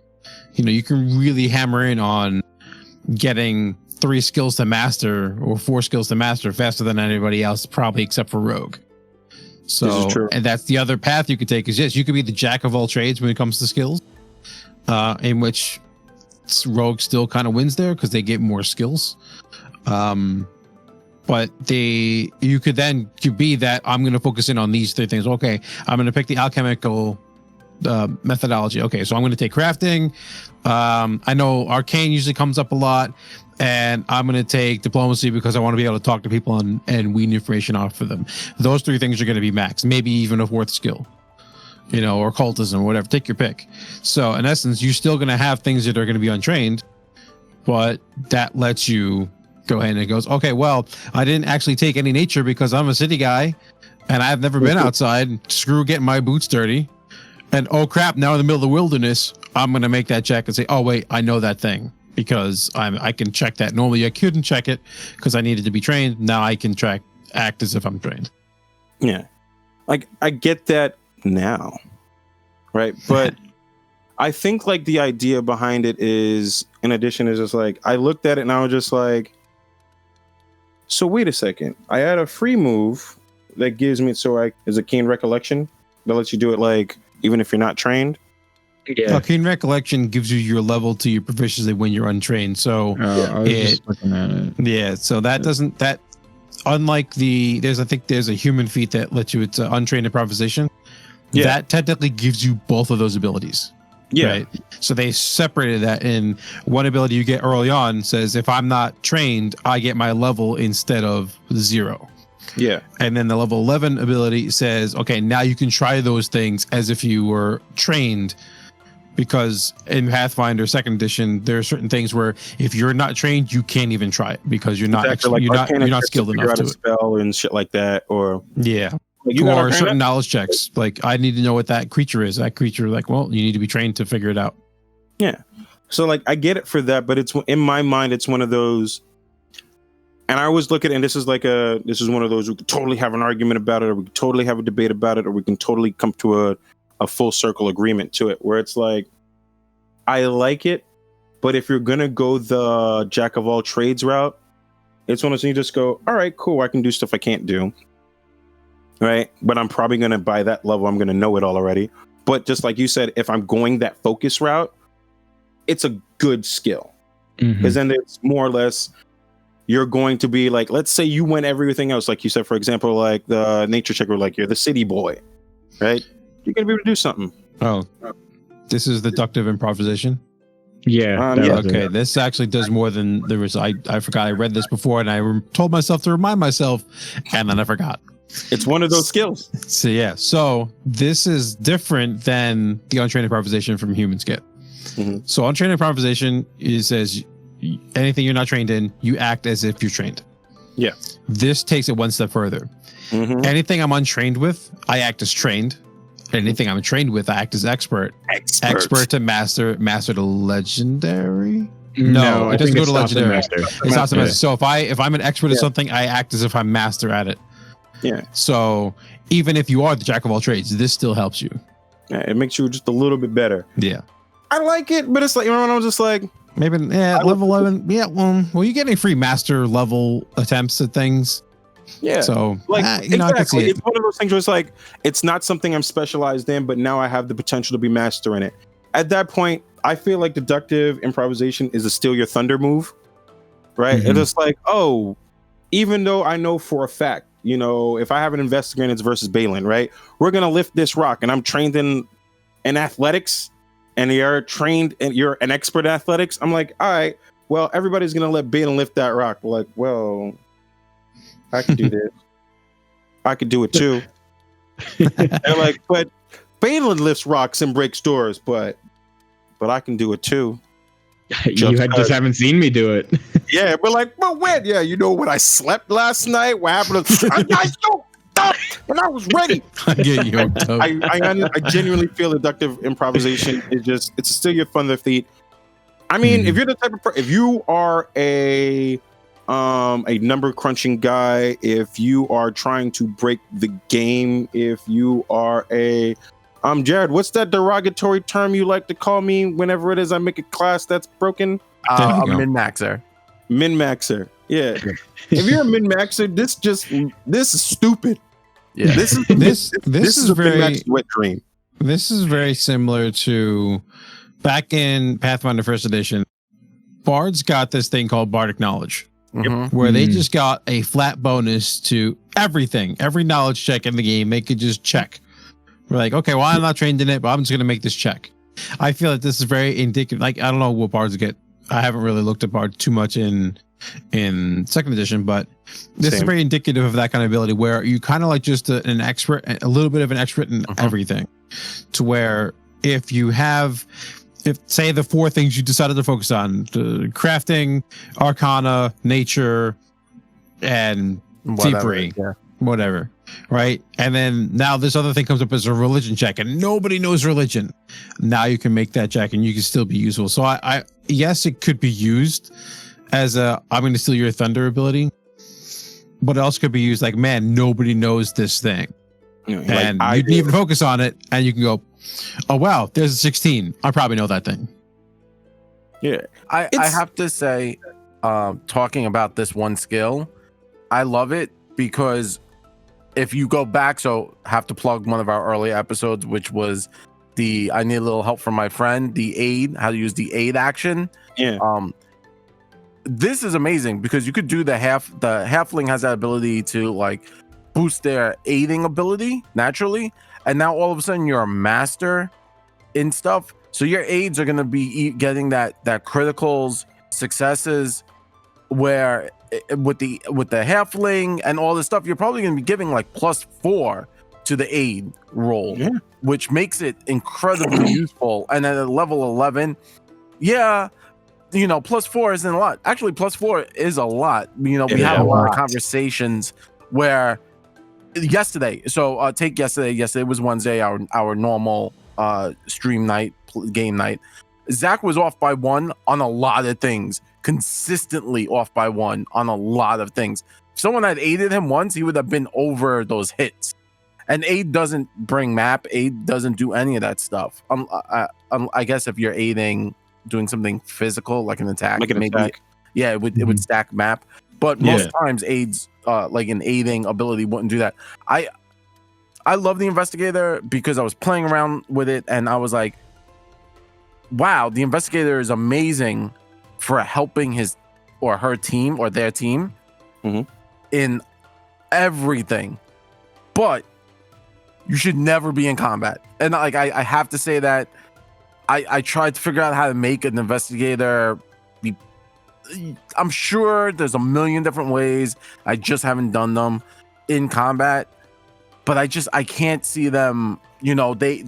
You can really hammer in on getting 3 skills to master or 4 skills to master faster than anybody else, probably except for rogue. So, and that's the other path you could take is yes, you could be the jack of all trades when it comes to skills, in which rogue still kind of wins there because they get more skills. But you could be that I'm going to focus in on these 3 things. Okay, I'm going to pick the alchemical methodology. Okay, so I'm going to take crafting. I know arcane usually comes up a lot, and I'm going to take diplomacy because I want to be able to talk to people and wean information off of them. Those 3 things are going to be max, maybe even a 4th skill, or occultism or whatever. Take your pick. So in essence, you're still going to have things that are going to be untrained, but that lets you go ahead and it goes, okay, well, I didn't actually take any nature because I'm a city guy and I've never been outside. Screw getting my boots dirty. And oh crap, now in the middle of the wilderness, I'm going to make that check and say, oh wait, I know that thing because I can check that. Normally I couldn't check it because I needed to be trained. Now I can act as if I'm trained. Yeah. Like I get that now. Right. But I think like the idea behind it is, in addition, is just like, I looked at it and I was just like, so wait a second. I had a free move that gives me, is a keen recollection that lets you do it like, even if you're not trained. Yeah. Keen recollection gives you your level to your proficiency when you're untrained. So I was just looking at it. Yeah. So unlike there's a human feat that lets you, it's untrained improvisation. Yeah. That technically gives you both of those abilities. Yeah. Right. So they separated that in one ability you get early on says if I'm not trained, I get my level instead of 0. Yeah. And then the level 11 ability says, okay, now you can try those things as if you were trained. Because in Pathfinder Second Edition, there are certain things where if you're not trained, you can't even try it because you're not Exactly, like you're not skilled figure enough out to a it. spell and shit like that, or Yeah. like, you got Or Arcana? certain knowledge checks. Like I need to know what that creature is. That creature, like, well, you need to be trained to figure it out. Yeah. So like I get it for that, but it's in my mind, it's one of those. And I always look at it, and this is one of those we could totally have an argument about it, or we could totally have a debate about it, or we can totally come to a full circle agreement to it, where it's like, I like it, but if you're gonna go the jack of all trades route, it's one of those you just go, all right, cool, I can do stuff I can't do. Right? But I'm probably gonna by that level, I'm gonna know it all already. But just like you said, if I'm going that focus route, it's a good skill. Because then it's more or less you're going to be like, let's say you went everything else, like you said, for example, like the nature checker, like you're the city boy, right? You're gonna be able to do something. Oh, this is deductive improvisation. Yeah. Yeah. Okay, this actually does more than there was. I forgot I read this before, and I told myself to remind myself, and then I forgot. It's one of those skills. So yeah, so this is different than the untrained improvisation from humans get. So untrained improvisation says anything you're not trained in, you act as if you're trained. Yeah. This takes it one step further. Anything I'm untrained with, I act as trained. Anything I'm trained with, I act as expert. Expert to master to legendary. No, it doesn't go to legendary. It's not to master. So if I'm an expert at something, I act as if I'm master at it. Yeah. So even if you are the jack of all trades, this still helps you. Yeah, it makes you just a little bit better. Yeah. I like it, but it's like, you know, I was just like, maybe level 11. Yeah. Well, you get any free master level attempts at things. Yeah. So like I can see it. It's one of those things where it's like, it's not something I'm specialized in, but now I have the potential to be master in it. At that point, I feel like deductive improvisation is a steal your thunder move, right? It's just like, oh, even though I know for a fact, you know, if I have an investigator and it's versus Balin, right? We're gonna lift this rock, and I'm trained in athletics, and you're trained and you're an expert in athletics. I'm like, all right, well, everybody's gonna let Balin lift that rock. Like, well, I can do this. I could do it too. They're like, but Balin lifts rocks and breaks doors, but I can do it too. You just haven't seen me do it. Yeah, but like, but when? Yeah, you know when I slept last night? What happened? I got yoked up and I was ready. I get yoked up. I genuinely feel deductive improvisation is it's still your thunder feat. I mean, if you're the type of if you are a number crunching guy, if you are trying to break the game, if you are a Jared, what's that derogatory term you like to call me whenever it is I make a class that's broken? A min-maxer. Min-maxer. Yeah. If you're a min-maxer, this is stupid. Yeah. This is a very wet dream. This is very similar to back in Pathfinder First Edition. Bards got this thing called Bardic Knowledge, where they just got a flat bonus to everything, every knowledge check in the game. They could just check. We're like, okay, well, I'm not trained in it, but I'm just going to make this check. I feel that this is very indicative. Like, I don't know what bards get. I haven't really looked at bard too much in second edition, but this is very indicative of that kind of ability where you kind of like just an expert, a little bit of an expert in everything, to where if say the 4 things you decided to focus on, crafting, arcana, nature, and thievery, whatever. Right. And then now this other thing comes up as a religion check and nobody knows religion. Now you can make that check and you can still be useful. So I yes, it could be used as I'm going to steal your thunder ability, but it also could be used like, man, nobody knows this thing. And you didn't even focus on it. And you can go, oh, wow, there's a 16. I probably know that thing. Yeah. I have to say, talking about this one skill, I love it because if you go back, so have to plug one of our early episodes, which was I need a little help from my friend, the aid, how to use the aid action. Yeah. This is amazing because you could do the halfling has that ability to like boost their aiding ability naturally. And now all of a sudden you're a master in stuff. So your aides are going to be getting that criticals, successes, where with the halfling and all this stuff, you're probably going to be giving like +4 to the aid roll, which makes it incredibly useful. And at a level 11, yeah, you know, +4 isn't a lot. Actually, +4 is a lot. You know, we had a lot of conversations where yesterday. So take yesterday. Yesterday was Wednesday, our normal stream night, game night. Zack was off by 1 on a lot of things, consistently off by 1 on a lot of things. If someone had aided him once, he would have been over those hits. And aid doesn't bring map. Aid doesn't do any of that stuff. I guess if you're aiding, doing something physical like an attack, yeah, it would stack map. But most times aids, like an aiding ability, wouldn't do that. I love the Investigator because I was playing around with it and I was like, wow, the Investigator is amazing for helping his or her team or their team in everything. But you should never be in combat. And like I have to say that I tried to figure out how to make an Investigator be. I'm sure there's a million different ways. I just haven't done them in combat. But I can't see them, you know, they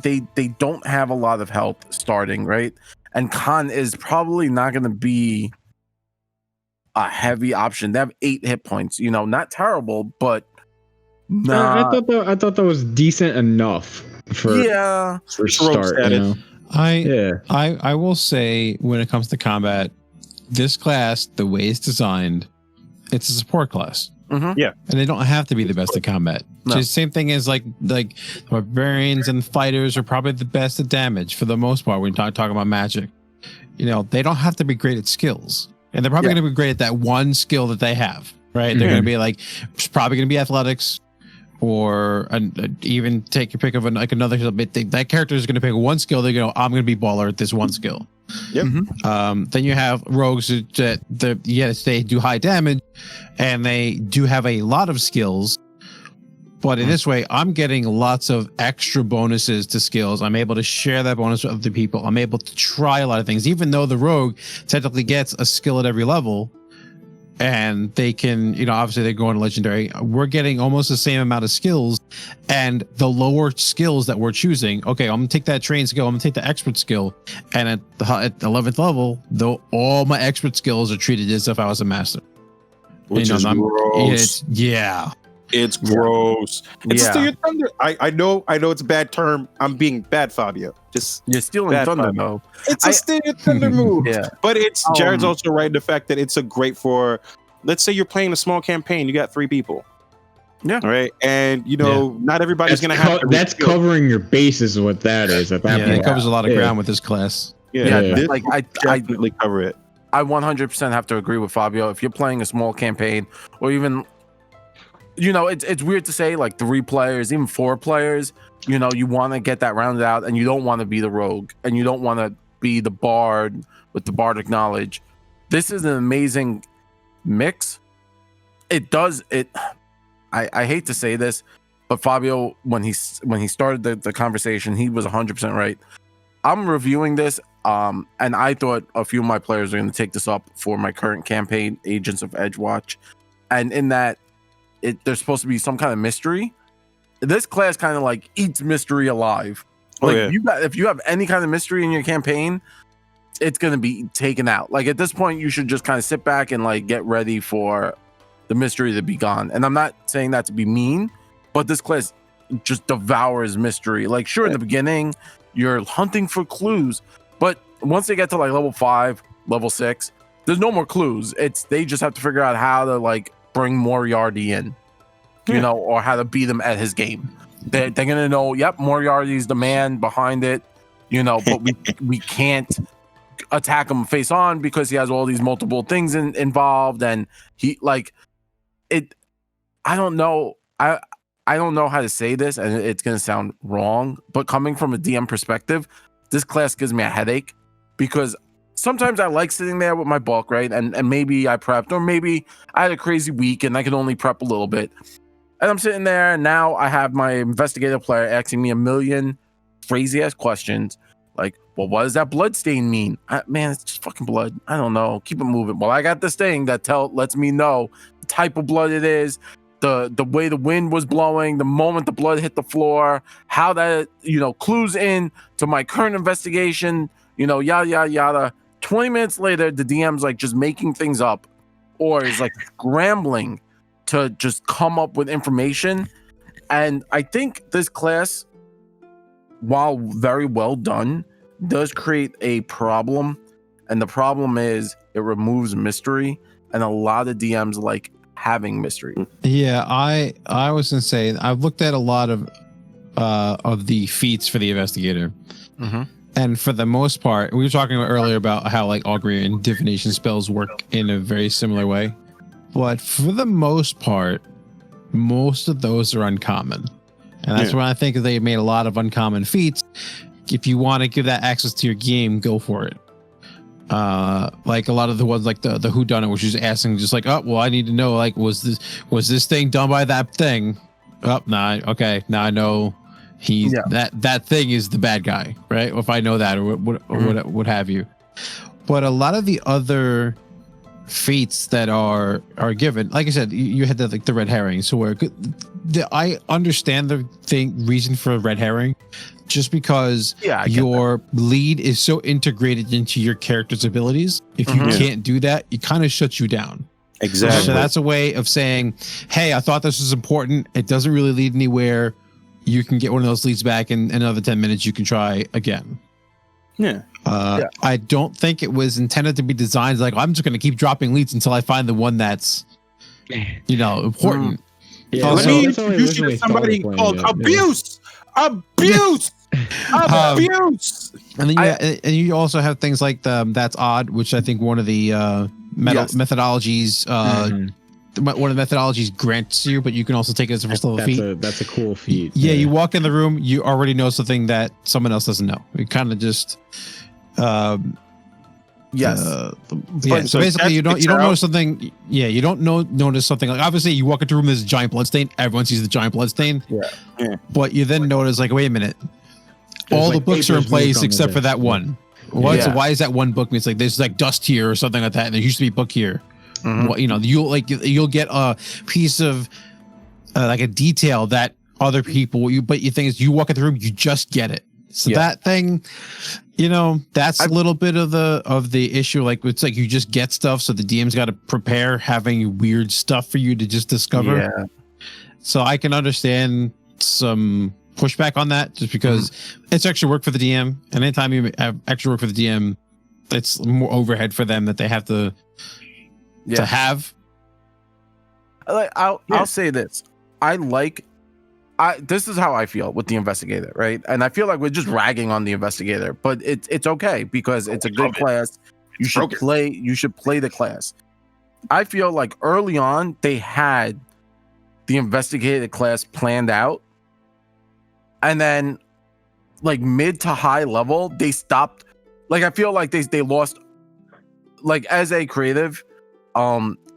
don't have a lot of health starting, right? And Khan is probably not going to be a heavy option. They have 8 hit points, you know, not terrible, but I thought that was decent enough for start. You know? I will say when it comes to combat, this class, the way it's designed, it's a support class. Yeah, and they don't have to be the best at combat. No. Just same thing as like barbarians and fighters are probably the best at damage for the most part when you talk about magic. You know, they don't have to be great at skills, and they're probably going to be great at that one skill that they have. Right? They're going to be like, it's probably going to be athletics, or even take your pick of another. That character is going to pick one skill. They go, I'm going to be baller at this one skill. Yep. Then you have rogues that they do high damage and they do have a lot of skills, but in this way I'm getting lots of extra bonuses to skills. I'm able to share that bonus with other people. I'm able to try a lot of things, even though the rogue technically gets a skill at every level. And they can, you know, obviously they're going to legendary. We're getting almost the same amount of skills, and the lower skills that we're choosing. Okay, I'm gonna take that trained skill. I'm gonna take the expert skill, and at the 11th level, though, all my expert skills are treated as if I was a master. Which is gross. It's gross. It's Steal Your Thunder. I know it's a bad term. I'm being bad, Fabio. You're stealing thunder, though. It's a Steal Your Thunder move. But it's Jared's also right in the fact that it's a great for, let's say you're playing a small campaign, you got 3 people. Yeah. Right. And you know, not everybody's gonna have that's covering your bases, what that is at that point. It covers a lot of ground with this class. Like I definitely cover it. I 100% have to agree with Fabio. If you're playing a small campaign, or even, you know, it's weird to say like 3 players, even 4 players, you know, you want to get that rounded out, and you don't want to be the rogue, and you don't want to be the bard with the bardic knowledge. This is an amazing mix. I hate to say this, but Fabio, when he started the conversation, he was 100% right. I'm reviewing this, and I thought a few of my players are going to take this up for my current campaign, Agents of Edgewatch, and in that, there's supposed to be some kind of mystery. This class kind of like eats mystery alive. Like if you have any kind of mystery in your campaign, it's going to be taken out. Like at this point, you should just kind of sit back and like get ready for the mystery to be gone. And I'm not saying that to be mean, but this class just devours mystery. Like sure, in the beginning, you're hunting for clues, but once they get to like level 5, level 6, there's no more clues. They just have to figure out how to like bring Moriarty in, you know, or how to beat him at his game. They're gonna know, yep, Moriarty's the man behind it, you know, but we can't attack him face on because he has all these multiple things involved, and he like it. I don't know. I don't know how to say this, and it's gonna sound wrong, but coming from a DM perspective, this class gives me a headache because sometimes I like sitting there with my book, right? And maybe I prepped, or maybe I had a crazy week and I could only prep a little bit. And I'm sitting there, and now I have my investigative player asking me a million crazy ass questions, Like, well, what does that blood stain mean? Man, it's just fucking blood. I don't know. Keep it moving. Well, I got this thing that lets me know the type of blood it is, the way the wind was blowing, the moment the blood hit the floor, how that, clues in to my current investigation, yada, yada, yada. 20 minutes later, the DM's like just making things up or is like scrambling to just come up with information. And I think this class, while very well done, does create a problem. And the problem is it removes mystery. And a lot of DMs like having mystery. Yeah, I was gonna say I've looked at a lot of the feats for the investigator, and for the most part, we were talking earlier about how like augury and divination spells work in a very similar way, but for the most part, most of those are uncommon, and that's why I think they made a lot of uncommon feats. If you want to give that access to your game, go for it. Like a lot of the ones like the whodunit, which is asking just like, oh well, I need to know like was this thing done by that thing? Oh, nah, okay, now I know that thing is the bad guy, right? If I know that or what have you. But a lot of the other feats that are given, like I said, you had the red herring. So where I understand the reason for red herring. Just because your lead is so integrated into your character's abilities, if you can't do that, it kind of shuts you down. Exactly. So that's a way of saying, hey, I thought this was important. It doesn't really lead anywhere. You can get one of those leads back in another 10 minutes. You can try again. Yeah. I don't think it was intended to be designed like, I'm just going to keep dropping leads until I find the one that's, important. Yeah, let me introduce you to somebody called Abuse. Abuse. And then you also have things like that's odd, which I think one of the methodologies one of the methodologies grants you, but you can also take it as a first level feat. That's a cool feat. Yeah, you walk in the room, you already know something that someone else doesn't know. It kind of just so basically you don't know something. Yeah, you don't notice something like, obviously you walk into a room, there's a giant blood stain, everyone sees the giant blood stain. But you then notice like, wait a minute, all the books are in place except for that one. Why is that one book? It's like there's like dust here or something like that, and there used to be a book here. Well, you'll get a piece of like a detail that other people but you think is you walk in the room, you just get it. So that thing, that's a little bit of the issue. Like it's like you just get stuff, so the DM's got to prepare having weird stuff for you to just discover. Yeah. So I can understand some pushback on that, just because it's extra work for the DM, and anytime you have extra work for the DM, it's more overhead for them that they have to have. I'll say this. This is how I feel with the investigator, right? And I feel like we're just ragging on the investigator, but it's okay because it's a good class. You should play the class. I feel like early on they had the investigator class planned out, and then like mid to high level they stopped. Like I feel like they lost. Like as a creative,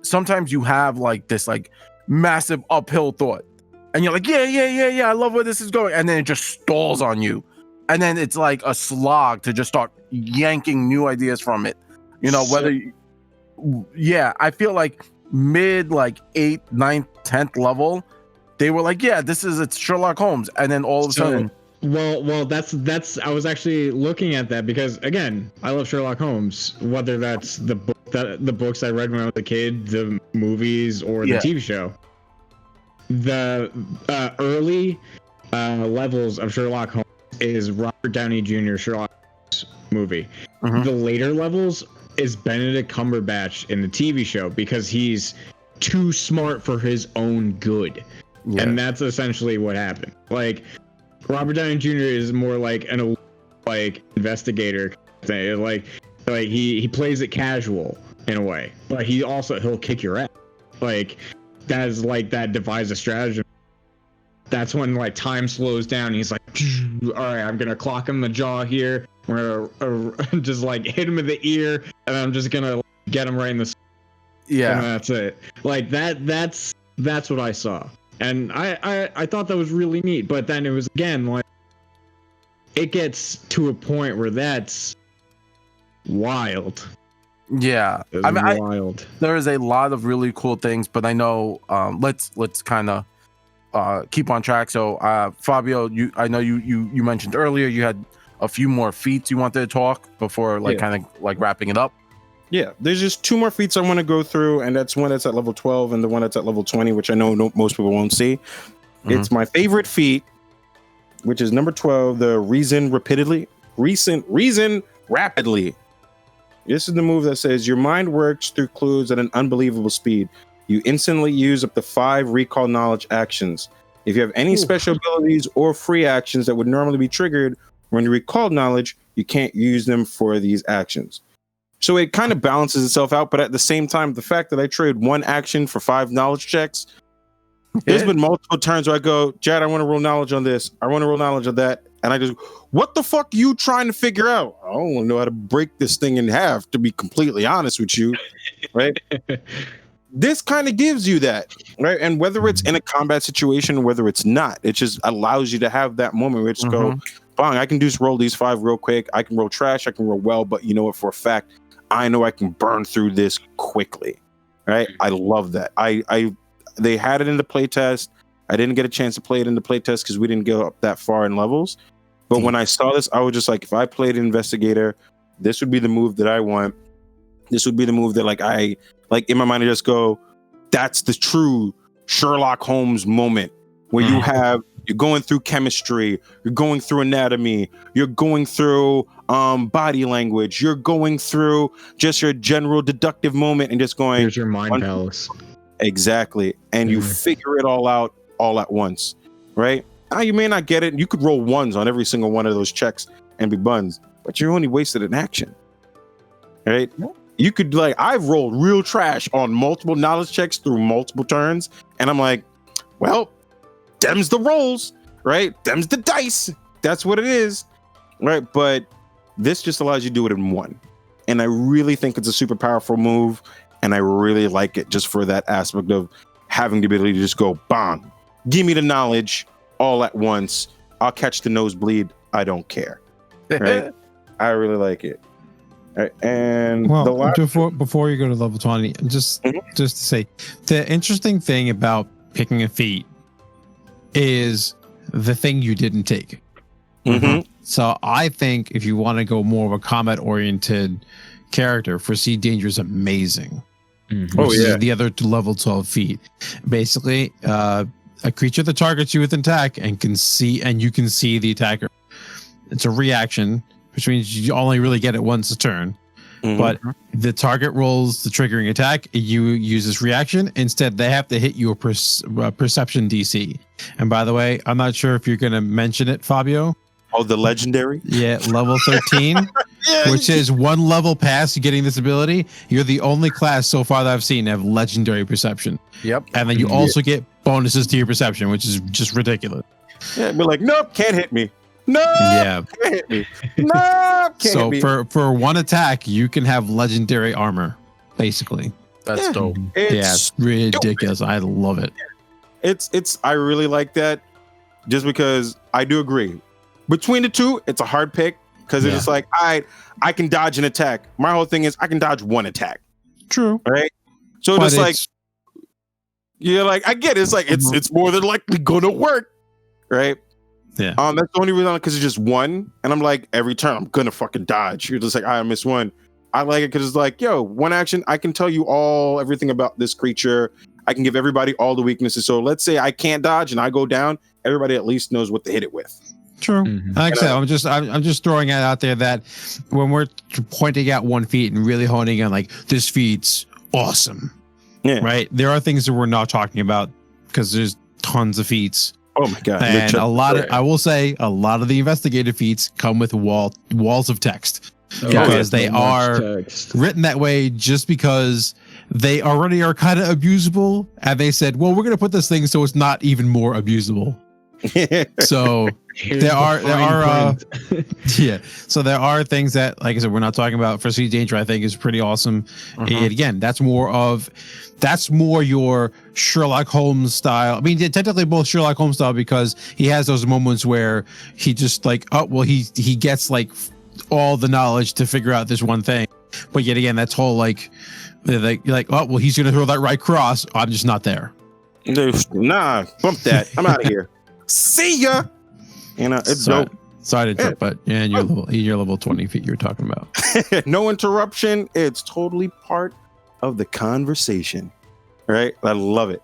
sometimes you have like this like massive uphill thought. And you're like, yeah, I love where this is going. And then it just stalls on you. And then it's like a slog to just start yanking new ideas from it. I feel like mid like 8th, 9th, 10th level, they were like, it's Sherlock Holmes. And then all of a sudden. Well, that's I was actually looking at that because again, I love Sherlock Holmes, whether that's the books I read when I was a kid, the movies, or the TV show. The early levels of Sherlock Holmes is Robert Downey Jr. Sherlock Holmes movie. The later levels is Benedict Cumberbatch in the TV show because he's too smart for his own good. And that's essentially what happened. Like Robert Downey Jr. is more like an investigator thing. Like he plays it casual in a way, but he'll kick your ass. Like that's like that Devised Stratagem. That's when like time slows down. He's like, all right, I'm gonna clock him in the jaw here. We're gonna just like hit him in the ear, and I'm just gonna get him right in the. And that's it. Like that's what I saw, and I thought that was really neat. But then it was again like it gets to a point where that's wild. Yeah, It's I mean, wild. there is a lot of really cool things, but I know let's kind of keep on track. So Fabio, I know you mentioned earlier you had a few more feats you wanted to talk before kind of like wrapping it up. Yeah, there's just 2 more feats I want to go through, and that's one that's at level 12 and the one that's at level 20, which I know most people won't see. It's my favorite feat, which is number 12, the reason rapidly. This is the move that says your mind works through clues at an unbelievable speed. You instantly use up to 5 recall knowledge actions. If you have any special abilities or free actions that would normally be triggered when you recall knowledge, you can't use them for these actions. So it kind of balances itself out, but at the same time, the fact that I trade 1 action for 5 knowledge checks, there's been multiple turns where I go, Jad, I want to roll knowledge on this. I want to roll knowledge on that. And I just, what the fuck are you trying to figure out? I don't know how to break this thing in half, to be completely honest with you. Right? This kind of gives you that, right? And whether it's in a combat situation or whether it's not, it just allows you to have that moment where it's go, bang, I can just roll these 5 real quick. I can roll trash, I can roll well, but you know what, for a fact, I know I can burn through this quickly. Right? I love that. They had it in the playtest. I didn't get a chance to play it in the playtest because we didn't go up that far in levels. But when I saw this, I was just like, if I played Investigator, this would be the move that I want. This would be the move that I in my mind I just go, that's the true Sherlock Holmes moment where you're going through chemistry, you're going through anatomy, you're going through body language, you're going through just your general deductive moment and just going, here's your mind palace. Exactly. And you figure it all out all at once, right? Now you may not get it. You could roll 1s on every single one of those checks and be buns, but you only wasted an action, right? You could I've rolled real trash on multiple knowledge checks through multiple turns, and I'm like, well, them's the rolls, right? Them's the dice. That's what it is, right? But this just allows you to do it in 1, and I really think it's a super powerful move, and I really like it just for that aspect of having the ability to just go, bang, give me the knowledge all at once. I'll catch the nosebleed. I don't care. Right? I really like it. Right? And before you go to level 20, just to say, the interesting thing about picking a feat is the thing you didn't take. So I think if you want to go more of a combat-oriented character, Foresee Danger is amazing. Which is the other level 12 feat. Basically, a creature that targets you with an attack and you can see the attacker. It's a reaction, which means you only really get it once a turn. But the target rolls the triggering attack, you use this reaction. Instead, they have to hit your perception DC. And by the way, I'm not sure if you're going to mention it, Fabio. Oh, the legendary? Yeah, level 13, which is 1 level past getting this ability. You're the only class so far that I've seen have legendary perception. Yep. And then you also get bonuses to your perception, which is just ridiculous. Yeah, be like, nope, can't hit me. No, can't hit me. No, can't so hit me. for 1 attack, you can have legendary armor, basically. That's dope. It's ridiculous. I love it. I really like that, just because I do agree. Between the 2, it's a hard pick because it's just like, I can dodge an attack. My whole thing is I can dodge 1 attack. True. Right? So But just like, you're like, I get it. It's like, it's more than likely going to work. Right? Yeah. That's the only reason, because it's just 1. And I'm like, every turn, I'm going to fucking dodge. You're just like, I missed 1. I like it because it's like, 1 action, I can tell you everything about this creature. I can give everybody all the weaknesses. So let's say I can't dodge and I go down, everybody at least knows what to hit it with. True. Like I said, I'm just throwing it out there that when we're pointing out 1 feat and really honing in, like, this feat's awesome. Yeah. Right. There are things that we're not talking about because there's tons of feats. Oh my god! And I will say a lot of the investigative feats come with walls of text because they are written that way just because they already are kind of abusable, and they said, well, we're going to put this thing so it's not even more abusable. So there are so there are things that, like I said, we're not talking about. For Sea Danger, I think is pretty awesome. And again, that's more your Sherlock Holmes style. I mean, technically both Sherlock Holmes style, because he has those moments where he just like, oh well, he gets like all the knowledge to figure out this one thing. But yet again, that's whole like you're like, oh well, he's gonna throw that right cross. I'm just not there. Nah, bump that. I'm out of here. See ya. You know, it's dope. Sorry to interrupt, but yeah, and you're level 20 feet you're talking about. No interruption. It's totally part of the conversation. Right? I love it.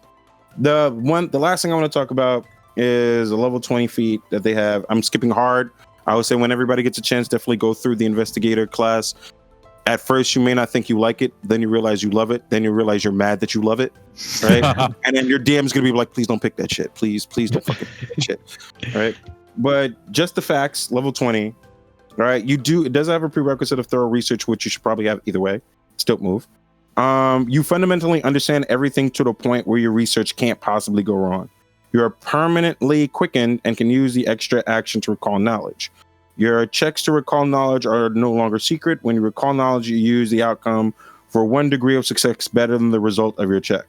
The last thing I want to talk about is a level 20 feat that they have. I'm skipping hard. I would say when everybody gets a chance, definitely go through the Investigator class. At first, you may not think you like it. Then you realize you love it. Then you realize you're mad that you love it. Right? And then your DM's going to be like, please don't pick that shit. Please don't fucking pick that shit. Right? But just the facts, level 20. All right? It does have a prerequisite of thorough research, which you should probably have either way. It's dope move. You fundamentally understand everything to the point where your research can't possibly go wrong. You're permanently quickened and can use the extra action to recall knowledge. Your checks to recall knowledge are no longer secret. When you recall knowledge, you use the outcome for 1 degree of success better than the result of your check.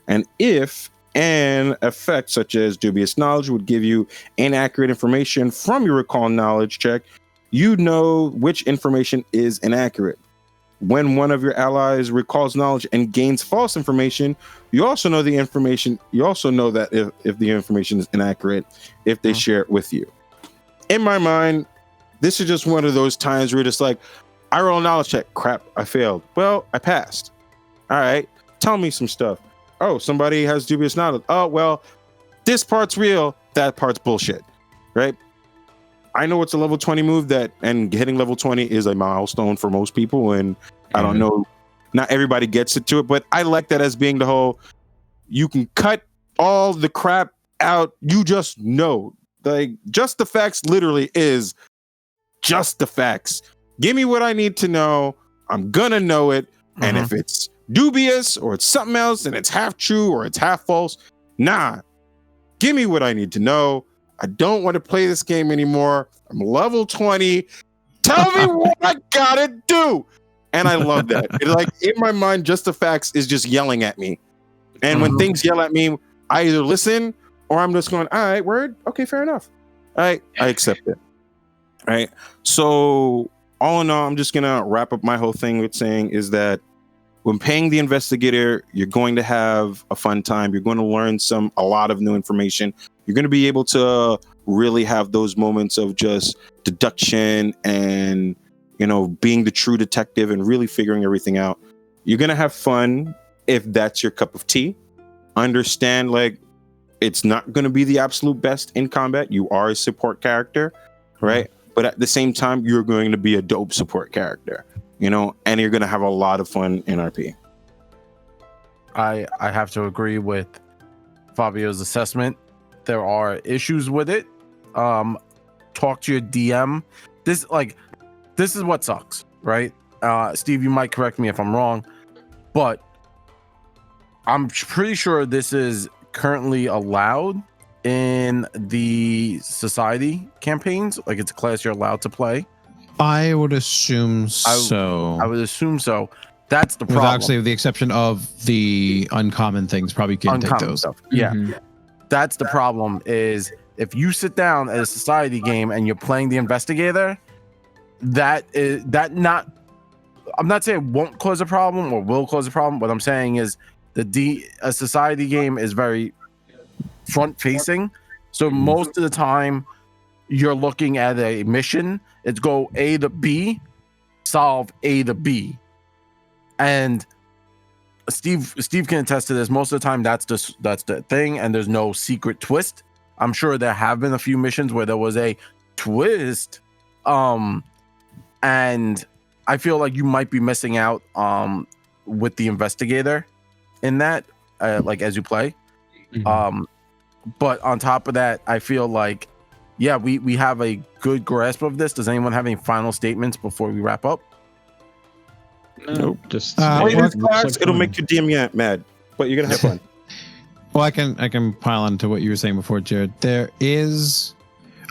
And if an effect such as dubious knowledge would give you inaccurate information from your recall knowledge check, you know which information is inaccurate. When one of your allies recalls knowledge and gains false information, you also know the information. You also know that if the information is inaccurate, if they share it with you. In my mind, this is just one of those times where you're just like, I roll a knowledge check. Crap, I failed. Well, I passed. All right. Tell me some stuff. Oh, somebody has dubious knowledge. Oh, well, this part's real. That part's bullshit. Right? I know it's a level 20 move and hitting level 20 is a milestone for most people. And I don't know, not everybody gets it to it, but I like that as being the whole, you can cut all the crap out. You just know. Like, just the facts literally is just the facts. Give me what I need to know. I'm gonna know it. And if it's dubious or it's something else and it's half true or it's half false, nah. Give me what I need to know. I don't want to play this game anymore. I'm level 20. Tell me what I gotta do. And I love that. It's like, in my mind, just the facts is just yelling at me. And when things yell at me, I either listen or I'm just going, all right, word. Okay, fair enough. All right, I accept it. All right. So all in all, I'm just going to wrap up my whole thing with saying is that when paying the Investigator, you're going to have a fun time. You're going to learn a lot of new information. You're going to be able to really have those moments of just deduction and, you know, being the true detective and really figuring everything out. You're going to have fun if that's your cup of tea. Understand, like, it's not going to be the absolute best in combat. You are a support character, right? But at the same time, you're going to be a dope support character, you know, and you're going to have a lot of fun in RP. I have to agree with Fabio's assessment. There are issues with it. Talk to your DM. This is what sucks, right? Steve, you might correct me if I'm wrong, but I'm pretty sure this is currently allowed in the society campaigns. Like, it's a class you're allowed to play. I would assume so. I would assume so. That's the problem. With actually the exception of the uncommon things, probably can't take those. Stuff. Yeah. That's the problem, is if you sit down at a society game and you're playing the Investigator, I'm not saying it won't cause a problem or will cause a problem. What I'm saying is a society game is very front facing. So most of the time you're looking at a mission. It's go A to B, solve A to B. And Steve can attest to this. Most of the time that's the thing, and there's no secret twist. I'm sure there have been a few missions where there was a twist. And I feel like you might be missing out with the Investigator in that, like, as you play. But on top of that, I feel like, yeah, we have a good grasp of this. Does anyone have any final statements before we wrap up? Nope. Just play this class. It'll make your DM mad, but you're gonna have fun. Well, I can pile on to what you were saying before, Jared. There is,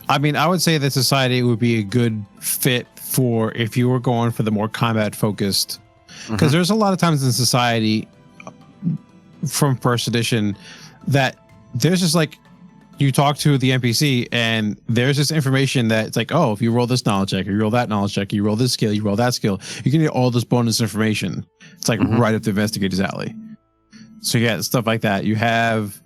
I mean, I would say that society would be a good fit for if you were going for the more combat focused, because there's a lot of times in society from first edition that there's just like, you talk to the NPC and there's this information that it's like, oh, if you roll this knowledge check, you roll that knowledge check, you roll this skill, you roll that skill, you can get all this bonus information. It's like right up the investigator's alley. So yeah, stuff like that. You have,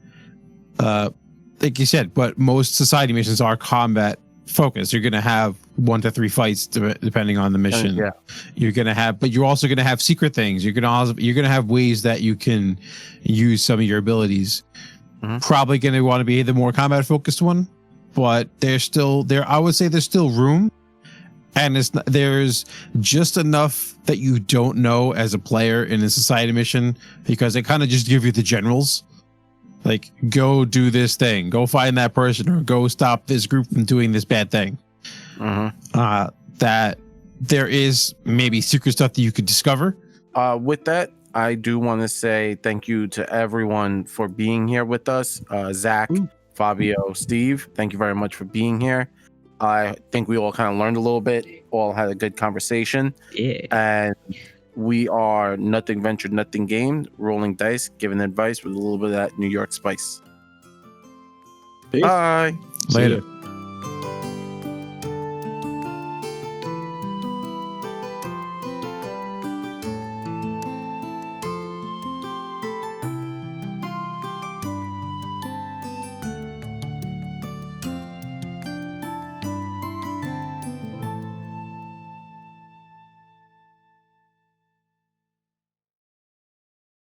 like you said, but most society missions are combat focused. You're going to have 1 to 3 fights depending on the mission. Yeah. You're going to have, but you're also going to have secret things. You're going to have ways that you can use some of your abilities. Probably going to want to be the more combat focused one, but there's still there. I would say there's still room, and there's just enough that you don't know as a player in a society mission, because they kind of just give you the generals, like go do this thing, go find that person, or go stop this group from doing this bad thing. That there is maybe secret stuff that you could discover. With that, I do want to say thank you to everyone for being here with us. Zack, Fabio, Steve, thank you very much for being here. I think we all kind of learned a little bit, all had a good conversation. Yeah. And we are Nothing Ventured, Nothing Gained, rolling dice, giving advice with a little bit of that New York spice. Peace. Bye. Later.